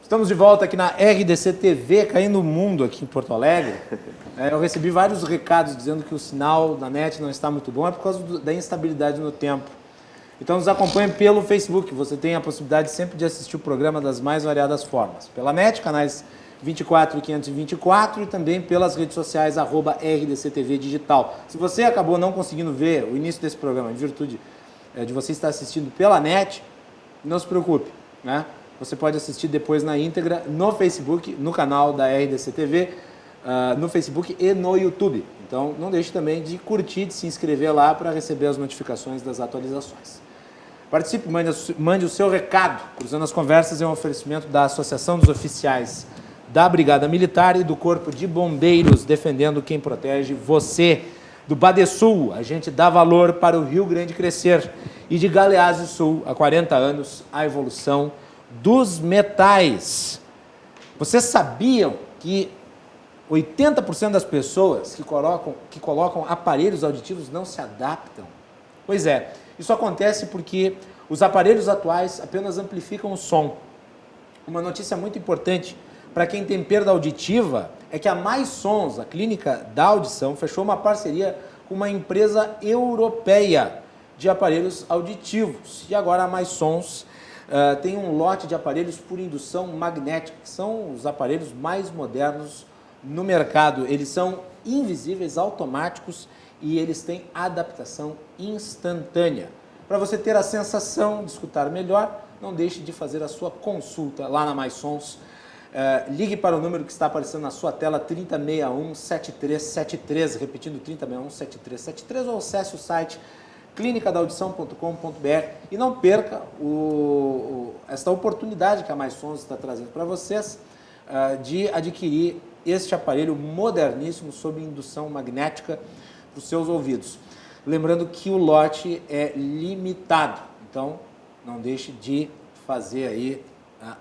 Estamos de volta aqui na RDC TV, caindo o mundo aqui em Porto Alegre. Eu recebi vários recados dizendo que o sinal da net não está muito bom, é por causa da instabilidade no tempo. Então nos acompanhe pelo Facebook, você tem a possibilidade sempre de assistir o programa das mais variadas formas. Pela net, canais 24 e 524 e também pelas redes sociais, @RDCTV Digital. Se você acabou não conseguindo ver o início desse programa, em virtude de você estar assistindo pela net, não se preocupe, né? Você pode assistir depois na íntegra no Facebook, no canal da RDCTV, no Facebook e no YouTube. Então não deixe também de curtir, de se inscrever lá para receber as notificações das atualizações. Participe, mande o seu recado. Cruzando as Conversas é um oferecimento da Associação dos Oficiais da Brigada Militar e do Corpo de Bombeiros, defendendo quem protege você. Do Badesul, a gente dá valor para o Rio Grande crescer. E de Galeazzi Sul, há 40 anos, a evolução dos metais. Vocês sabiam que 80% das pessoas que colocam aparelhos auditivos não se adaptam? Pois é, isso acontece porque os aparelhos atuais apenas amplificam o som. Uma notícia muito importante para quem tem perda auditiva é que a Mais Sons, a clínica da audição, fechou uma parceria com uma empresa europeia de aparelhos auditivos. E agora a Mais Sons tem um lote de aparelhos por indução magnética, que são os aparelhos mais modernos no mercado. Eles são invisíveis, automáticos e eles têm adaptação instantânea. Para você ter a sensação de escutar melhor, não deixe de fazer a sua consulta lá na Mais Sons. Ligue para o número que está aparecendo na sua tela, 3061-7373, repetindo 3061-7373, ou acesse o site clinicadaudição.com.br e não perca esta oportunidade que a Mais Sons está trazendo para vocês de adquirir este aparelho moderníssimo sob indução magnética para os seus ouvidos. Lembrando que o lote é limitado, então não deixe de fazer aí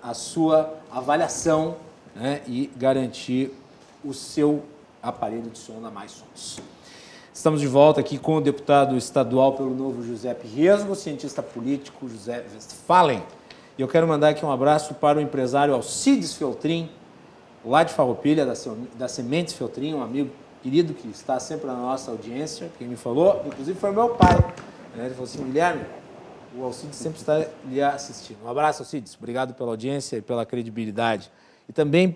a sua avaliação, né, e garantir o seu aparelho de som da Mais Sons. Estamos de volta aqui com o deputado estadual pelo Novo, Giuseppe Riesgo, cientista político José Westphalen. E eu quero mandar aqui um abraço para o empresário Alcides Feltrin, lá de Farroupilha, da Sementes Feltrin, um amigo querido que está sempre na nossa audiência, quem me falou, inclusive foi meu pai. Ele falou assim: Guilherme, o Alcides sempre está lhe assistindo. Um abraço, Alcides. Obrigado pela audiência e pela credibilidade. E também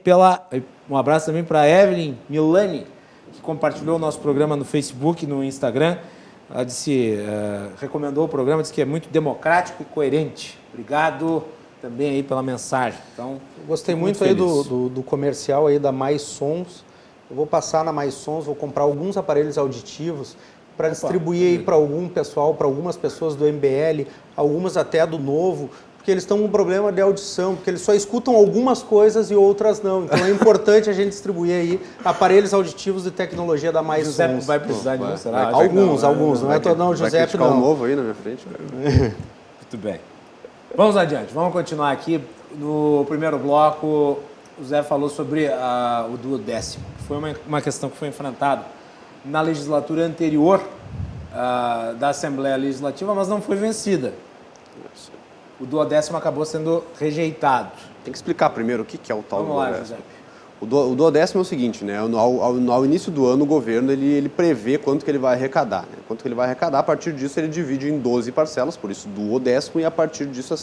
um abraço também para a Evelyn Milani, que compartilhou o nosso programa no Facebook, no Instagram. Ela recomendou o programa, disse que é muito democrático e coerente. Obrigado também aí pela mensagem. Então, gostei muito aí do comercial aí da Mais Sons. Eu vou passar na Mais Sons, vou comprar alguns aparelhos auditivos para distribuir aí para algum pessoal, para algumas pessoas do MBL, algumas até do Novo, porque eles estão com um problema de audição, porque eles só escutam algumas coisas e outras não. Então é importante a gente distribuir aí aparelhos auditivos de tecnologia da Mais Sons. Giuseppe vai precisar de um, será? Alguns, não é todo, não, o Giuseppe não. Vai Novo aí na minha frente, cara. Muito bem. Vamos adiante, vamos continuar aqui. No primeiro bloco, o Zé falou sobre o duodécimo, que foi uma questão que foi enfrentada na legislatura anterior da Assembleia Legislativa, mas não foi vencida. O duodécimo acabou sendo rejeitado. Tem que explicar primeiro o que é o tal Vamos lá, duodécimo. José. O duodécimo é o seguinte, né? Ao início do ano, o governo ele prevê quanto que ele vai arrecadar. Né? Quanto que ele vai arrecadar, a partir disso ele divide em 12 parcelas, por isso duodécimo, e a partir disso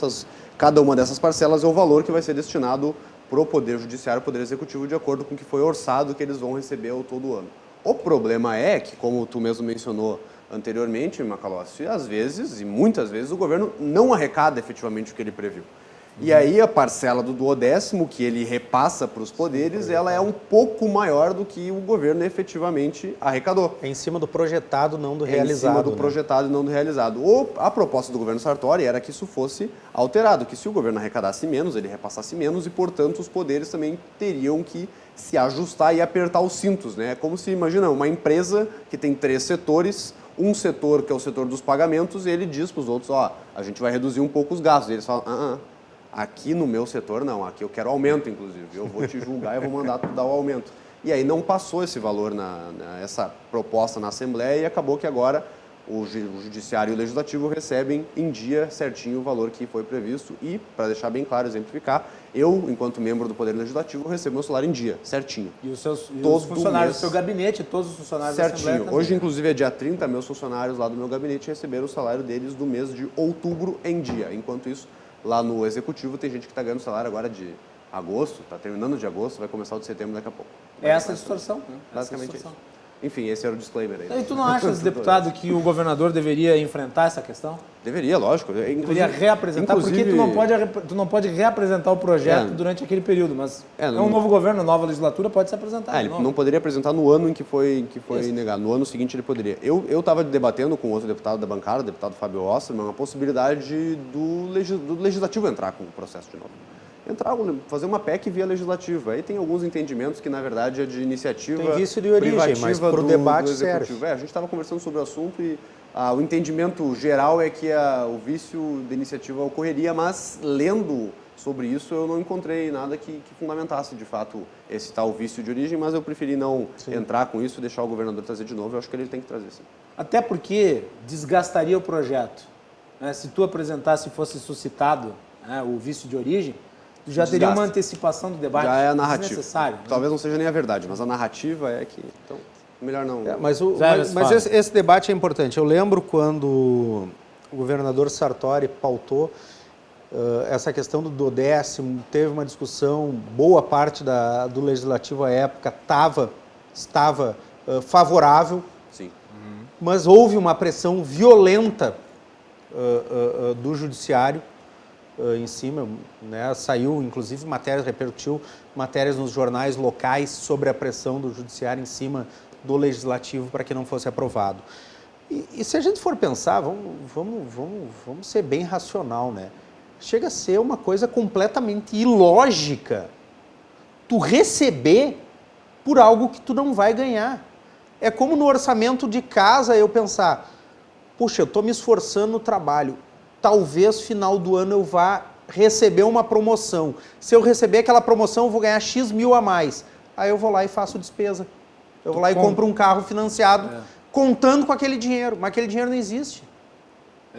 cada uma dessas parcelas é o valor que vai ser destinado para o Poder Judiciário e o Poder Executivo, de acordo com o que foi orçado que eles vão receber ao todo ano. O problema é que, como tu mesmo mencionou anteriormente, Macalossi, às vezes, e muitas vezes, o governo não arrecada efetivamente o que ele previu. E aí a parcela do duodécimo que ele repassa para os poderes, ela é um pouco maior do que o governo efetivamente arrecadou. É em cima do projetado, não do realizado. Em cima do projetado e não do realizado. A proposta do governo Sartori era que isso fosse alterado, que se o governo arrecadasse menos, ele repassasse menos e, portanto, os poderes também teriam que se ajustar e apertar os cintos, né? É como se, imagina, uma empresa que tem 3 setores, um setor que é o setor dos pagamentos, e ele diz para os outros, a gente vai reduzir um pouco os gastos. E eles falam, aqui no meu setor não, aqui eu quero aumento, inclusive, eu vou te julgar e vou mandar tu dar o aumento. E aí não passou esse valor, essa proposta na Assembleia, e acabou que agora o Judiciário e o Legislativo recebem em dia certinho o valor que foi previsto. E, para deixar bem claro, exemplificar, eu, enquanto membro do Poder Legislativo, recebo meu salário em dia, certinho. E os funcionários do seu gabinete, todos os funcionários da Assembleia também. Hoje, inclusive, é dia 30, meus funcionários lá do meu gabinete receberam o salário deles do mês de outubro em dia. Enquanto isso, lá no Executivo tem gente que está ganhando salário agora de agosto, está terminando de agosto, vai começar o de setembro daqui a pouco. Essa distorção, né? Basicamente isso. Enfim, esse era o disclaimer aí. E tu não achas, deputado, que o governador deveria enfrentar essa questão? Deveria, lógico. Deveria reapresentar, porque tu não pode reapresentar o projeto durante aquele período, mas um novo governo, nova legislatura, pode se apresentar. Ele não poderia apresentar no ano em que foi negado. No ano seguinte ele poderia. Eu estava debatendo com outro deputado da bancada, o deputado Fábio Osterman, a possibilidade do Legislativo entrar com o processo de novo. fazer uma PEC via legislativa. Aí tem alguns entendimentos que, na verdade, é de iniciativa tem vício de origem, privativa mas pro do debate executivo. serve. A gente estava conversando sobre o assunto e o entendimento geral é que o vício de iniciativa ocorreria, mas lendo sobre isso eu não encontrei nada que fundamentasse, de fato, esse tal vício de origem, mas eu preferi não entrar com isso e deixar o governador trazer de novo. Eu acho que ele tem que trazer, sim. Até porque desgastaria o projeto. Né? Se tu apresentasse e fosse suscitado, né, o vício de origem, tu já teria uma antecipação do debate. Já é a narrativa. Desnecessário. Né? Talvez não seja nem a verdade, mas a narrativa é que... Então, melhor não... Mas esse debate é importante. Eu lembro quando o governador Sartori pautou essa questão do duodécimo, teve uma discussão, boa parte do legislativo à época estava favorável, sim. Mas houve uma pressão violenta do judiciário em cima, né? Saiu, inclusive, repercutiu matérias nos jornais locais sobre a pressão do judiciário em cima do legislativo para que não fosse aprovado. E se a gente for pensar, vamos ser bem racional, né? Chega a ser uma coisa completamente ilógica tu receber por algo que tu não vai ganhar. É como no orçamento de casa eu pensar, puxa, eu estou me esforçando no trabalho, talvez final do ano eu vá receber uma promoção. Se eu receber aquela promoção, eu vou ganhar X mil a mais. Aí eu vou lá e faço despesa. Eu vou lá e compro um carro financiado, contando com aquele dinheiro. Mas aquele dinheiro não existe.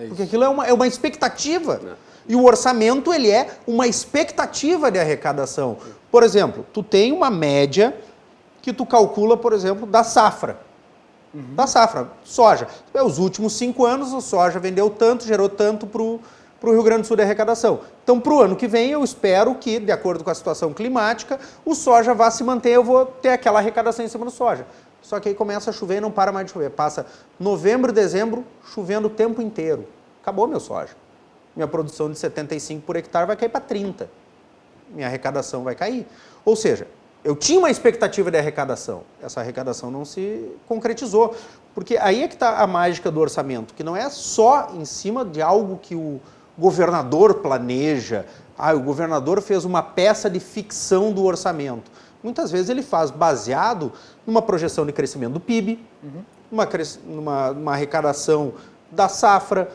Porque aquilo é uma expectativa. E o orçamento, ele é uma expectativa de arrecadação. Por exemplo, tu tem uma média que tu calcula, por exemplo, da safra. Da safra, soja. Os últimos 5 anos, a soja vendeu tanto, gerou tanto para o Rio Grande do Sul de arrecadação. Então, para o ano que vem, eu espero que, de acordo com a situação climática, o soja vá se manter, eu vou ter aquela arrecadação em cima do soja. Só que aí começa a chover e não para mais de chover. Passa novembro, dezembro, chovendo o tempo inteiro. Acabou meu soja. Minha produção de 75 por hectare vai cair para 30. Minha arrecadação vai cair. Ou seja, eu tinha uma expectativa de arrecadação. Essa arrecadação não se concretizou. Porque aí é que está a mágica do orçamento, que não é só em cima de algo que o governador planeja. O governador fez uma peça de ficção do orçamento. Muitas vezes ele faz baseado numa projeção de crescimento do PIB, numa arrecadação da safra.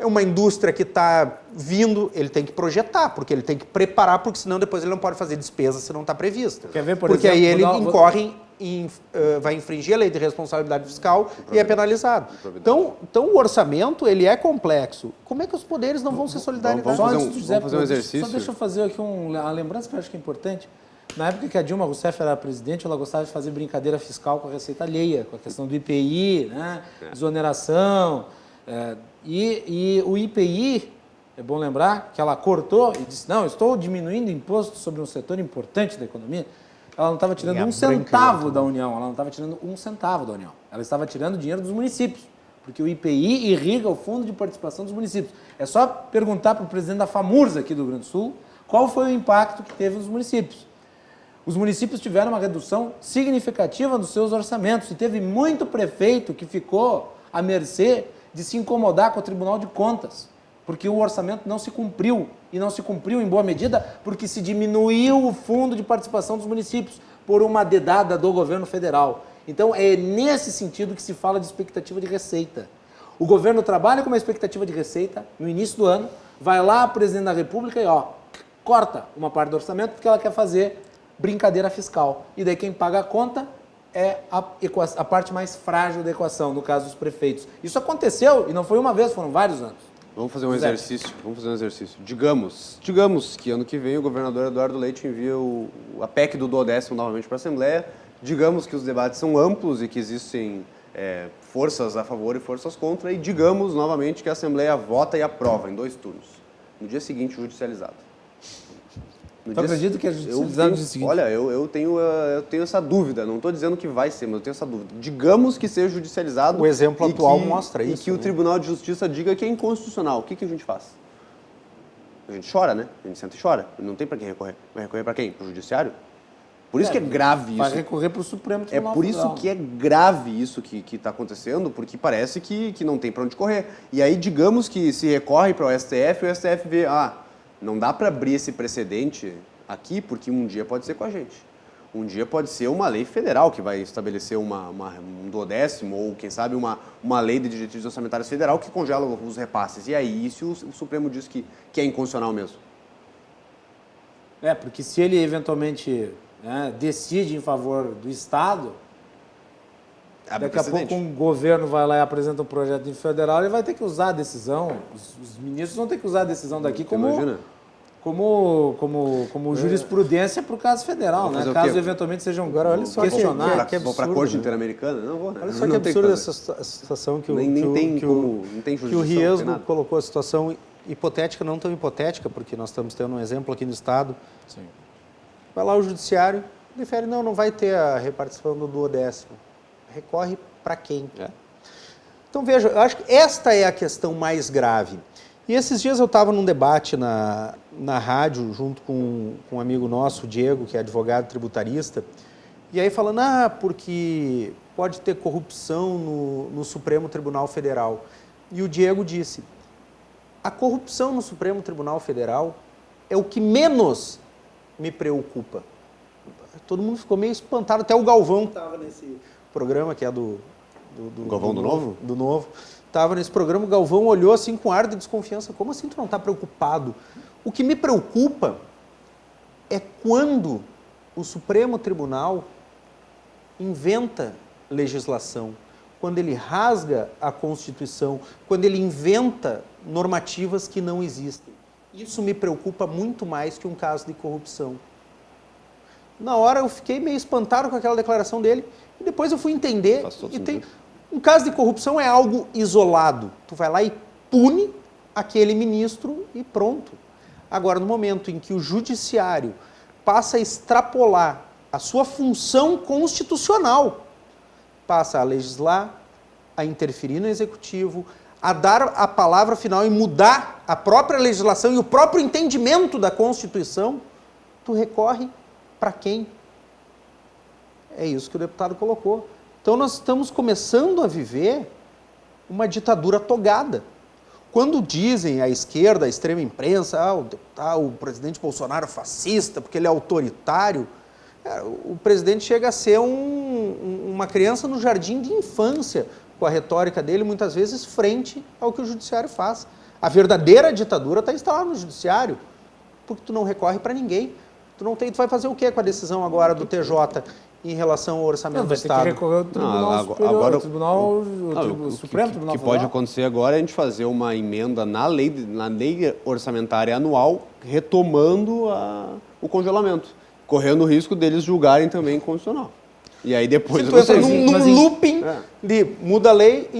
É uma indústria que está vindo, ele tem que projetar, porque ele tem que preparar, porque senão depois ele não pode fazer despesa se não está prevista. Quer ver, por porque exemplo, aí ele incorre vai infringir a lei de responsabilidade fiscal e é penalizado. Então, o orçamento, ele é complexo. Como é que os poderes não vão ser solidários? Vamos fazer um exercício. Só deixa eu fazer aqui uma lembrança que eu acho que é importante. Na época que a Dilma Rousseff era presidente, ela gostava de fazer brincadeira fiscal com a receita alheia, com a questão do IPI, né? Exoneração. E o IPI, é bom lembrar, que ela cortou e disse, não, eu estou diminuindo imposto sobre um setor importante da economia. Ela não estava tirando um centavo da União, ela não estava tirando um centavo da União. Ela estava tirando dinheiro dos municípios, porque o IPI irriga o Fundo de Participação dos Municípios. É só perguntar para o presidente da FAMURSA aqui do Rio Grande do Sul qual foi o impacto que teve nos municípios. Os municípios tiveram uma redução significativa dos seus orçamentos e teve muito prefeito que ficou à mercê de se incomodar com o Tribunal de Contas, porque o orçamento não se cumpriu, e não se cumpriu em boa medida porque se diminuiu o fundo de participação dos municípios por uma dedada do governo federal. Então é nesse sentido que se fala de expectativa de receita. O governo trabalha com uma expectativa de receita no início do ano, vai lá a presidente da República e corta uma parte do orçamento porque ela quer fazer brincadeira fiscal. E daí quem paga a conta é a parte mais frágil da equação, no caso dos prefeitos. Isso aconteceu, e não foi uma vez, foram vários anos. Vamos fazer um exercício. Digamos que ano que vem o governador Eduardo Leite envia a PEC do 12º novamente para a Assembleia. Digamos que os debates são amplos e que existem forças a favor e forças contra. E digamos novamente que a Assembleia vota e aprova em 2 turnos. No dia seguinte, judicializado. Tu acredita que é judicializado no dia seguinte? Olha, eu tenho essa dúvida. Não estou dizendo que vai ser, mas eu tenho essa dúvida. Digamos que seja judicializado. O exemplo atual mostra isso. E que o Tribunal de Justiça diga que é inconstitucional. O que a gente faz? A gente chora, né? A gente senta e chora. Não tem para quem recorrer. Vai recorrer para quem? Para o Judiciário? Por isso que é grave isso. Vai recorrer para o Supremo Tribunal Federal. É por isso que é grave isso que está acontecendo, porque parece que não tem para onde correr. E aí, digamos que se recorre para o STF vê, Não dá para abrir esse precedente aqui, porque um dia pode ser com a gente. Um dia pode ser uma lei federal que vai estabelecer um 12º ou, quem sabe, uma lei de diretrizes orçamentárias federal que congela os repasses. E aí, se o Supremo diz que é inconstitucional mesmo? Porque se ele eventualmente decide em favor do Estado, daqui a pouco um governo vai lá e apresenta um projeto de federal, ele vai ter que usar a decisão, os ministros vão ter que usar a decisão daqui como jurisprudência para o caso federal, né? Caso eventualmente sejam olha só questionados. Vou para a Corte Interamericana? Não vou. Olha só que absurdo essa situação que o Riesgo colocou, a situação hipotética, não tão hipotética, porque nós estamos tendo um exemplo aqui no Estado. Sim. Vai lá o judiciário, defere, não vai ter a repartição do 12º. Recorre para quem? Então, veja, eu acho que esta é a questão mais grave. E esses dias eu estava num debate na rádio, junto com um amigo nosso, o Diego, que é advogado tributarista, e aí falando, porque pode ter corrupção no Supremo Tribunal Federal. E o Diego disse, a corrupção no Supremo Tribunal Federal é o que menos me preocupa. Todo mundo ficou meio espantado, até o Galvão estava nesse programa, que é do Galvão do Novo? Do Novo. Estava nesse programa, o Galvão olhou assim com ar de desconfiança. Como assim tu não está preocupado? O que me preocupa é quando o Supremo Tribunal inventa legislação, quando ele rasga a Constituição, quando ele inventa normativas que não existem. Isso me preocupa muito mais que um caso de corrupção. Na hora eu fiquei meio espantado com aquela declaração dele e depois eu fui entender. Um caso de corrupção é algo isolado. Tu vai lá e pune aquele ministro e pronto. Agora, no momento em que o judiciário passa a extrapolar a sua função constitucional, passa a legislar, a interferir no executivo, a dar a palavra final e mudar a própria legislação e o próprio entendimento da Constituição, tu recorre para quem? É isso que o deputado colocou. Então, nós estamos começando a viver uma ditadura togada. Quando dizem a esquerda, a extrema imprensa, o presidente Bolsonaro é fascista, porque ele é autoritário, o presidente chega a ser uma criança no jardim de infância, com a retórica dele, muitas vezes, frente ao que o judiciário faz. A verdadeira ditadura está instalada no judiciário, porque tu não recorre para ninguém. Tu vai fazer o quê com a decisão agora do TJ em relação ao orçamento do Estado? Vai ter que recorrer ao Tribunal Superior, o Supremo Tribunal Federal. O que pode acontecer agora é a gente fazer uma emenda na lei orçamentária anual, retomando o congelamento, correndo o risco deles julgarem também inconstitucional. E aí depois... Se tu entra num looping de muda a lei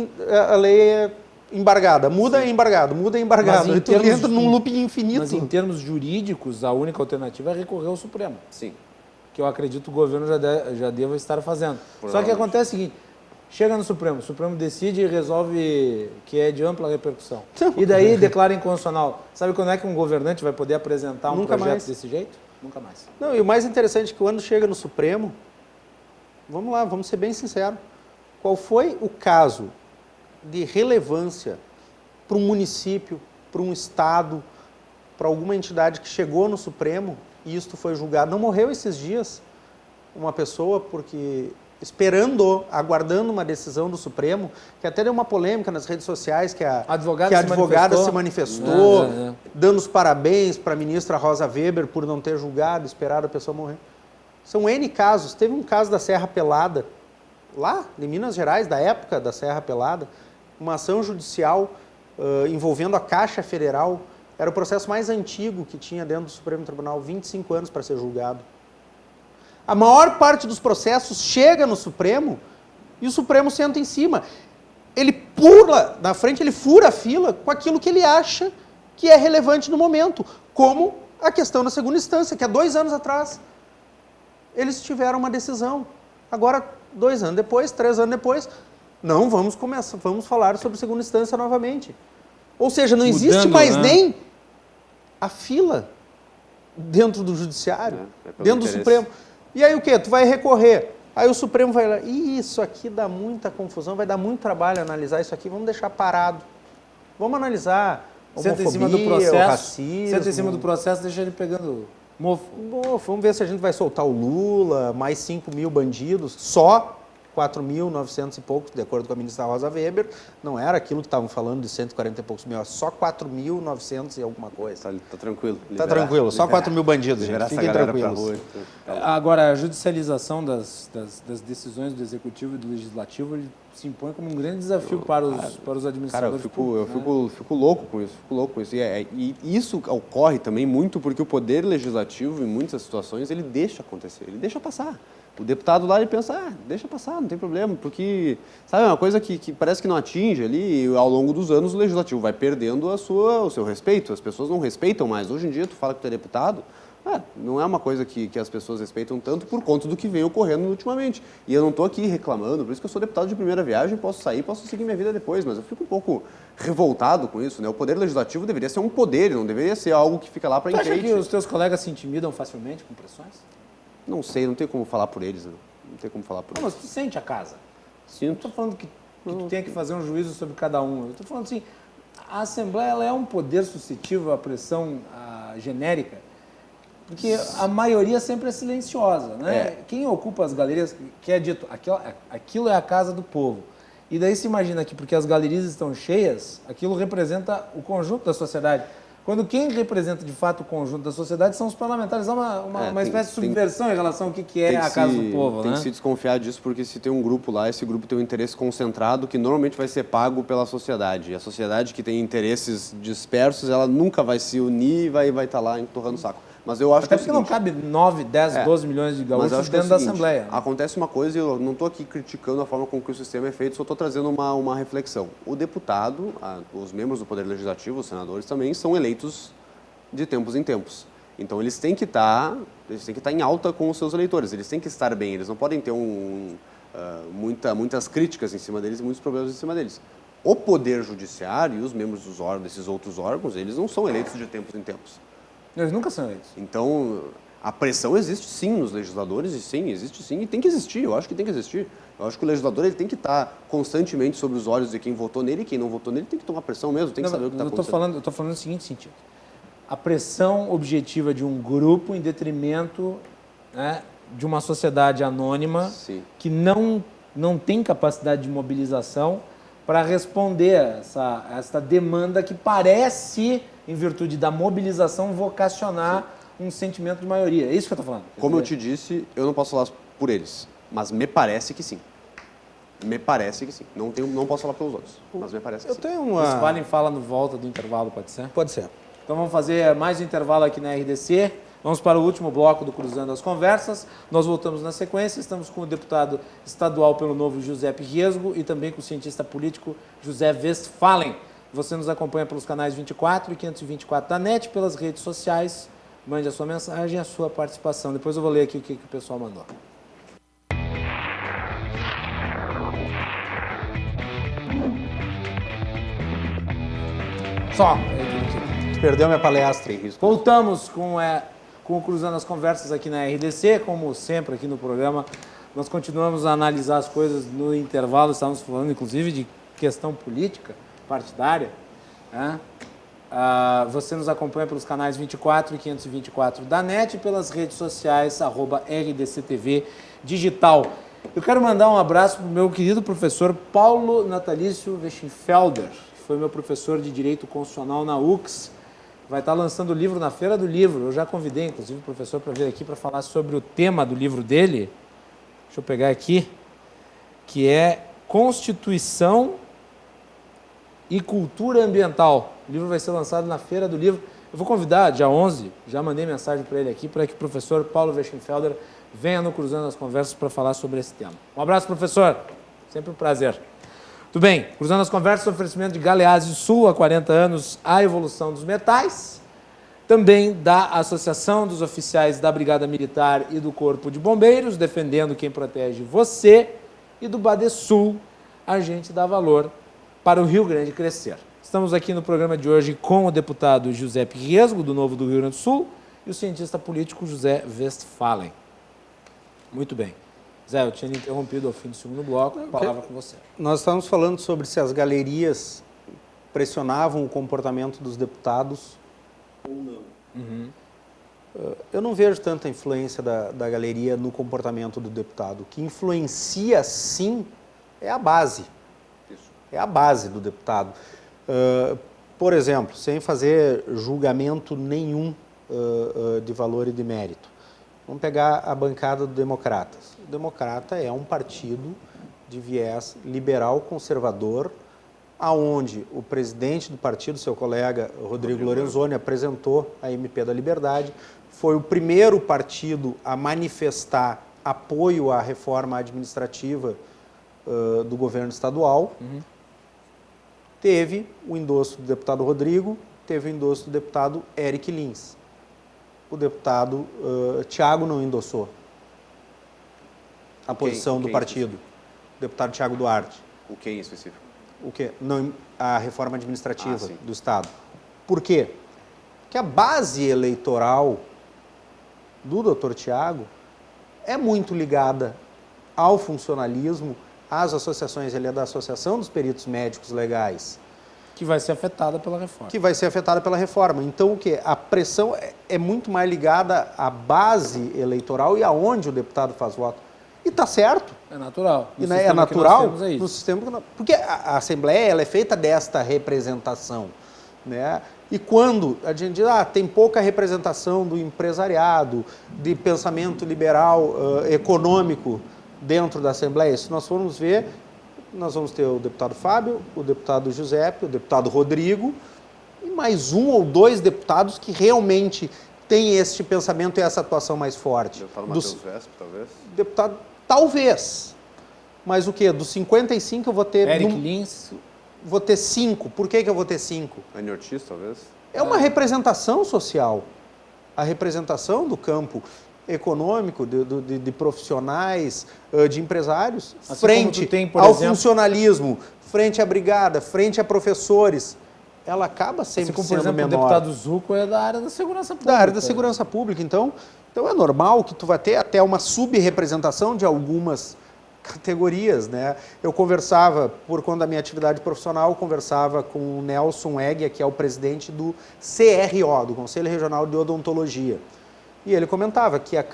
é embargada, muda é embargado, muda é embargado. E tu entra num looping infinito. Mas em termos jurídicos, a única alternativa é recorrer ao Supremo. Sim. Que eu acredito que o governo já deva estar fazendo. Só que acontece o seguinte, chega no Supremo, o Supremo decide e resolve que é de ampla repercussão. E daí declara inconstitucional. Sabe quando é que um governante vai poder apresentar um projeto desse jeito? Nunca mais. Não, e o mais interessante é que quando chega no Supremo, vamos lá, vamos ser bem sinceros, qual foi o caso de relevância para um município, para um estado, para alguma entidade que chegou no Supremo e isto foi julgado? Não morreu esses dias uma pessoa porque esperando, aguardando uma decisão do Supremo, que até deu uma polêmica nas redes sociais, que a advogada se manifestou, dando os parabéns para a ministra Rosa Weber por não ter julgado, esperado a pessoa morrer. São N casos. Teve um caso da Serra Pelada, lá de Minas Gerais, da época da Serra Pelada, uma ação judicial envolvendo a Caixa Federal. Era o processo mais antigo que tinha dentro do Supremo Tribunal, 25 anos para ser julgado. A maior parte dos processos chega no Supremo e o Supremo senta em cima. Ele pula na frente, ele fura a fila com aquilo que ele acha que é relevante no momento, como a questão da segunda instância, que há 2 anos atrás eles tiveram uma decisão. Agora, 2 anos depois, 3 anos depois, não, vamos falar sobre segunda instância novamente. Ou seja, não existe mais nem a fila dentro do judiciário, dentro do Supremo. E aí o quê? Tu vai recorrer. Aí o Supremo vai lá, isso aqui dá muita confusão, vai dar muito trabalho analisar isso aqui, vamos deixar parado. Vamos analisar, Senta em cima do homofobia, o processo. racismo. Senta em cima do processo, deixa ele pegando mofo. Bom, vamos ver se a gente vai soltar o Lula, mais 5 mil bandidos, só 4.900 e poucos, de acordo com a ministra Rosa Weber. Não era aquilo que estavam falando de 140 e poucos mil, só 4.900 e alguma coisa. Tá tranquilo. Tá tranquilo, só 4 mil bandidos, gente. Liberar essa Fiquem galera pra tranquilos. rua. Então. Agora, a judicialização das decisões do Executivo e do Legislativo ele se impõe como um grande desafio para os Cara, eu administradores públicos, né? fico louco com isso, E isso ocorre também muito porque o Poder Legislativo, em muitas situações, ele deixa acontecer, ele deixa passar. O deputado lá, ele pensa, deixa passar, não tem problema, porque, sabe, é uma coisa que parece que não atinge ali, e ao longo dos anos o Legislativo vai perdendo o seu respeito, as pessoas não respeitam mais. Hoje em dia, tu fala que tu é deputado, não é uma coisa que as pessoas respeitam tanto por conta do que vem ocorrendo ultimamente. E eu não estou aqui reclamando, por isso que eu sou deputado de primeira viagem, posso sair, posso seguir minha vida depois, mas eu fico um pouco revoltado com isso, né? O Poder Legislativo deveria ser um poder, não deveria ser algo que fica lá para Tu acha enfeite. que os teus colegas se intimidam facilmente com pressões? Não sei, não tem como falar por eles, não tem como falar por Não, eles. mas tu sente a casa. Não Sinto. estou falando que tu tenha que fazer um juízo sobre cada um. Eu estou falando assim, a Assembleia ela é um poder suscetível à pressão genérica, porque a maioria sempre é silenciosa, né? Quem ocupa as galerias, que é dito, aquilo é a casa do povo. E daí se imagina que porque as galerias estão cheias, aquilo representa o conjunto da sociedade. Quando quem representa de fato o conjunto da sociedade são os parlamentares. Há uma espécie de subversão em relação ao que é a casa do povo, Tem né? que se desconfiar disso, porque se tem um grupo lá, esse grupo tem um interesse concentrado que normalmente vai ser pago pela sociedade. E a sociedade que tem interesses dispersos, ela nunca vai se unir e vai estar lá entorrando o saco. Mas eu acho Até que é o porque não seguinte, cabe 9, 10, 12 milhões de mas eu gaúchos acho que é o dentro da seguinte, Assembleia. Acontece uma coisa, e eu não estou aqui criticando a forma como que o sistema é feito, só estou trazendo uma reflexão. O deputado, os membros do Poder Legislativo, os senadores também, são eleitos de tempos em tempos. Então eles têm que estar em alta com os seus eleitores, eles têm que estar bem, eles não podem ter muitas críticas em cima deles e muitos problemas em cima deles. O Poder Judiciário e os membros desses outros órgãos, eles não são eleitos de tempos em tempos. Eles nunca são eleitos. Então, a pressão existe sim nos legisladores, e sim, existe sim, e tem que existir, eu acho que tem que existir. Eu acho que o legislador ele tem que estar constantemente sobre os olhos de quem votou nele, e quem não votou nele tem que tomar pressão mesmo, tem que saber o que está acontecendo. Eu estou falando no seguinte sentido. A pressão objetiva de um grupo em detrimento, né, de uma sociedade anônima Sim. que não tem capacidade de mobilização para responder a essa demanda que parece, em virtude da mobilização, vocacionar um sentimento de maioria. É isso que eu estou falando. Como eu te disse, eu não posso falar por eles, mas me parece que sim. Me parece que sim. Não posso falar pelos outros, mas me parece que sim. tenho Esse Vale fala no volta do intervalo, pode ser? Pode ser. Então vamos fazer mais um intervalo aqui na RDC. Vamos para o último bloco do Cruzando as Conversas. Nós voltamos na sequência. Estamos com o deputado estadual pelo Novo, Giuseppe Riesgo, e também com o cientista político José Westphalen. Você nos acompanha pelos canais 24 e 524 da NET, pelas redes sociais. Mande a sua mensagem e a sua participação. Depois eu vou ler aqui o que o pessoal mandou. Só. Perdeu minha palestra. Voltamos com o Cruzando as Conversas aqui na RDC, como sempre aqui no programa. Nós continuamos a analisar as coisas no intervalo, estávamos falando inclusive de questão política, partidária. Né? Você nos acompanha pelos canais 24 e 524 da NET e pelas redes sociais, @RDCTV Digital. Eu quero mandar um abraço para o meu querido professor Paulo Natalício Weschenfelder, que foi meu professor de Direito Constitucional na UX. Vai estar lançando o livro na Feira do Livro. Eu já convidei, inclusive, o professor para vir aqui para falar sobre o tema do livro dele. Deixa eu pegar aqui. Que é Constituição e Cultura Ambiental. O livro vai ser lançado na Feira do Livro. Eu vou convidar, dia 11, já mandei mensagem para ele aqui, para que o professor Paulo Weschenfelder venha no Cruzando as Conversas para falar sobre esse tema. Um abraço, professor. Sempre um prazer. Tudo bem, Cruzando as Conversas, oferecimento de Galeazzi Sul, há 40 anos, a evolução dos metais. Também da Associação dos Oficiais da Brigada Militar e do Corpo de Bombeiros, defendendo quem protege você. E do Badesul, a gente dá valor para o Rio Grande crescer. Estamos aqui no programa de hoje com o deputado Giuseppe Riesgo, do Novo do Rio Grande do Sul, e o cientista político José Westphalen. Muito bem. Zé, eu tinha interrompido ao fim do segundo bloco, a palavra com você. Nós estávamos falando sobre se as galerias pressionavam o comportamento dos deputados ou não. Eu não vejo tanta influência da galeria no comportamento do deputado. O que influencia, sim, é a base. É a base do deputado. Por exemplo, sem fazer julgamento nenhum de valor e de mérito. Vamos pegar a bancada do Democratas. O Democrata é um partido de viés liberal conservador, aonde o presidente do partido, seu colega Rodrigo Lorenzoni, apresentou a MP da Liberdade, foi o primeiro partido a manifestar apoio à reforma administrativa do governo estadual. Teve o endosso do deputado Rodrigo, teve o endosso do deputado Eric Lins. O deputado Thiago não endossou a posição do partido. O deputado Thiago Duarte. O que em específico? O quê? Não, a reforma administrativa do Estado. Por quê? Porque a base eleitoral do doutor Thiago é muito ligada ao funcionalismo, às associações, ele é da Associação dos Peritos Médicos Legais. Que vai ser afetada pela reforma. Que vai ser afetada pela reforma. Então, o quê? A pressão é muito mais ligada à base eleitoral e aonde o deputado faz voto. E está certo. É natural. E é natural no sistema. Porque a Assembleia ela é feita desta representação. Né? E quando a gente diz, tem pouca representação do empresariado, de pensamento liberal, econômico dentro da Assembleia, se nós formos ver, nós vamos ter o deputado Fábio, o deputado Giuseppe, o deputado Rodrigo e mais um ou dois deputados que realmente têm este pensamento e essa atuação mais forte. Deputado Matheus Vesp, talvez? Deputado, talvez. Mas o quê? Dos 55 eu vou ter... Eric Lins. Vou ter 5. Por que eu vou ter 5? Anny Ortiz, talvez? É uma representação social. A representação do campo econômico, de profissionais, de empresários, assim frente tem, ao funcionalismo, frente à brigada, frente a professores, ela acaba sempre como, sendo por exemplo, menor. O deputado Zucco é da área da segurança pública. Da área da segurança pública. Então é normal que tu vai ter até uma subrepresentação de algumas categorias, né? Eu conversava, por conta da minha atividade profissional, conversava com o Nelson Egger, que é o presidente do CRO, do Conselho Regional de Odontologia. E ele comentava que a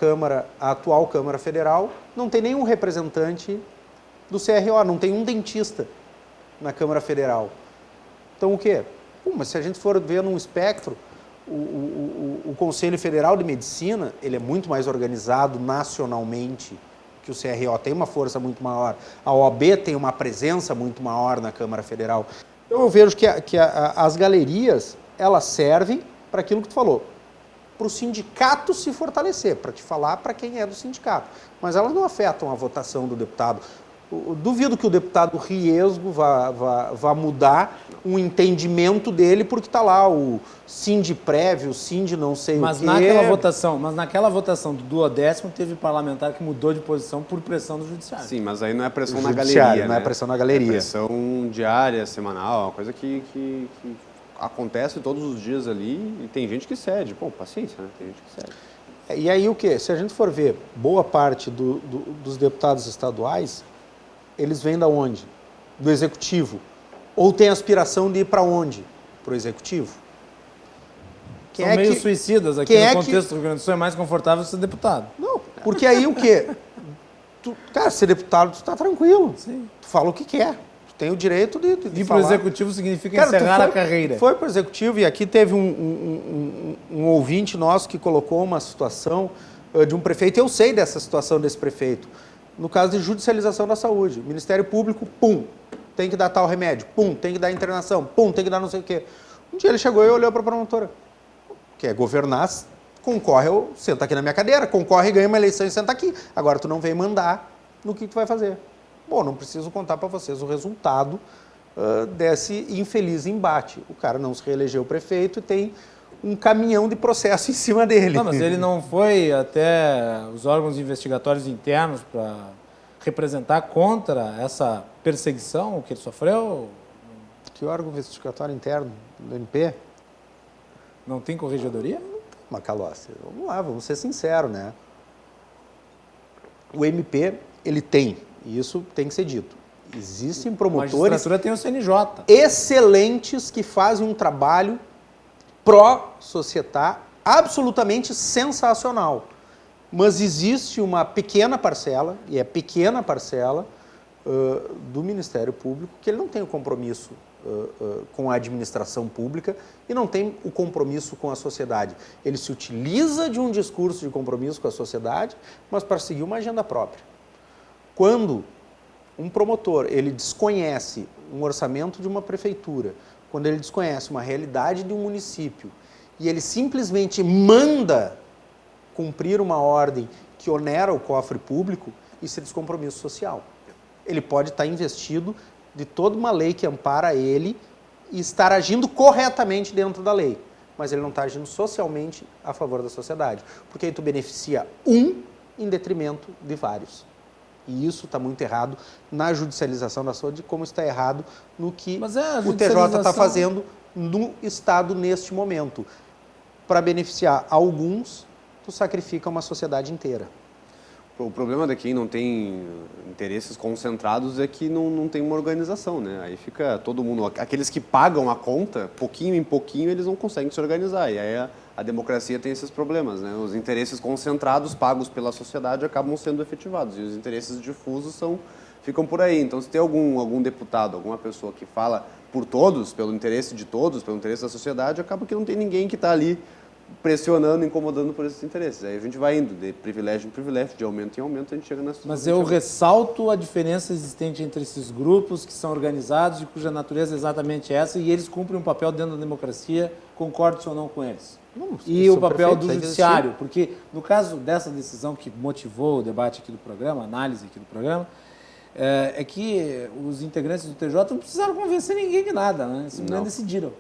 atual Câmara Federal não tem nenhum representante do CRO, não tem um dentista na Câmara Federal. Então o quê? Mas se a gente for ver num espectro, o Conselho Federal de Medicina, ele é muito mais organizado nacionalmente que o CRO, tem uma força muito maior. A OAB tem uma presença muito maior na Câmara Federal. Então eu vejo que as galerias, elas servem para aquilo que tu falou, para o sindicato se fortalecer, para te falar para quem é do sindicato. Mas elas não afetam a votação do deputado. Duvido que o deputado Riesgo vá mudar um entendimento dele, porque está lá o Sindiprévio, o Sind não sei o quê. Mas naquela votação do 10º, teve parlamentar que mudou de posição por pressão do judiciário. Sim, mas aí não é pressão na galeria, não é pressão na galeria. É pressão diária, semanal, uma coisa que acontece todos os dias ali e tem gente que cede. Pô, paciência, né? Tem gente que cede. E aí o quê? Se a gente for ver, boa parte dos deputados estaduais, eles vêm da onde? Do Executivo. Ou tem aspiração de ir para onde? Para o Executivo? São meio suicidas aqui no contexto do Rio Grande do Sul, é mais confortável ser deputado. Não, porque aí o quê? Cara, ser deputado, tu está tranquilo. Sim. Tu fala o que quer. Tu tem o direito de ir para o Executivo significa encerrar a carreira. Foi para o Executivo e aqui teve um ouvinte nosso que colocou uma situação de um prefeito. Eu sei dessa situação desse prefeito. No caso de judicialização da saúde. Ministério Público, tem que dar tal remédio, tem que dar internação, tem que dar não sei o quê. Um dia ele chegou e olhou para a promotora. Quer governar, concorre, senta aqui na minha cadeira, concorre e ganha uma eleição e senta aqui. Agora tu não vem mandar no que tu vai fazer. Bom, não preciso contar para vocês o resultado desse infeliz embate. O cara não se reelegeu prefeito e tem um caminhão de processo em cima dele. Não, mas ele não foi até os órgãos investigatórios internos para representar contra essa perseguição que ele sofreu? Que órgão investigatório interno do MP? Não tem corregedoria? Macalossi, vamos lá, vamos ser sinceros, né? O MP, ele tem, e isso tem que ser dito. Existem A promotores magistratura tem o CNJ. excelentes que fazem um trabalho pró-societá absolutamente sensacional. Mas existe uma pequena parcela, e é pequena parcela, do Ministério Público, que ele não tem o compromisso com a administração pública e não tem o compromisso com a sociedade. Ele se utiliza de um discurso de compromisso com a sociedade, mas para seguir uma agenda própria. Quando um promotor ele desconhece um orçamento de uma prefeitura, quando ele desconhece uma realidade de um município e ele simplesmente manda cumprir uma ordem que onera o cofre público, isso é descompromisso social. Ele pode estar investido de toda uma lei que ampara ele e estar agindo corretamente dentro da lei, mas ele não está agindo socialmente a favor da sociedade, porque aí tu beneficia um em detrimento de vários. E isso está muito errado na judicialização da saúde, como está errado no que o TJ está fazendo no Estado neste momento. Para beneficiar alguns, tu sacrifica uma sociedade inteira. O problema de quem não tem interesses concentrados é que não tem uma organização, né? Aí fica todo mundo... Aqueles que pagam a conta, pouquinho em pouquinho, eles não conseguem se organizar. E aí a democracia tem esses problemas, né? Os interesses concentrados, pagos pela sociedade, acabam sendo efetivados. E os interesses difusos ficam por aí. Então, se tem algum deputado, alguma pessoa que fala por todos, pelo interesse de todos, pelo interesse da sociedade, acaba que não tem ninguém que está ali pressionando, incomodando por esses interesses. Aí a gente vai indo de privilégio em privilégio, de aumento em aumento, a gente chega na situação. Mas eu ressalto a diferença existente entre esses grupos que são organizados e cuja natureza é exatamente essa, e eles cumprem um papel dentro da democracia, concorde ou não com eles. E o papel do judiciário, porque no caso dessa decisão que motivou o debate aqui do programa, a análise aqui do programa, é que os integrantes do TJ não precisaram convencer ninguém de nada, né? Simplesmente decidiram.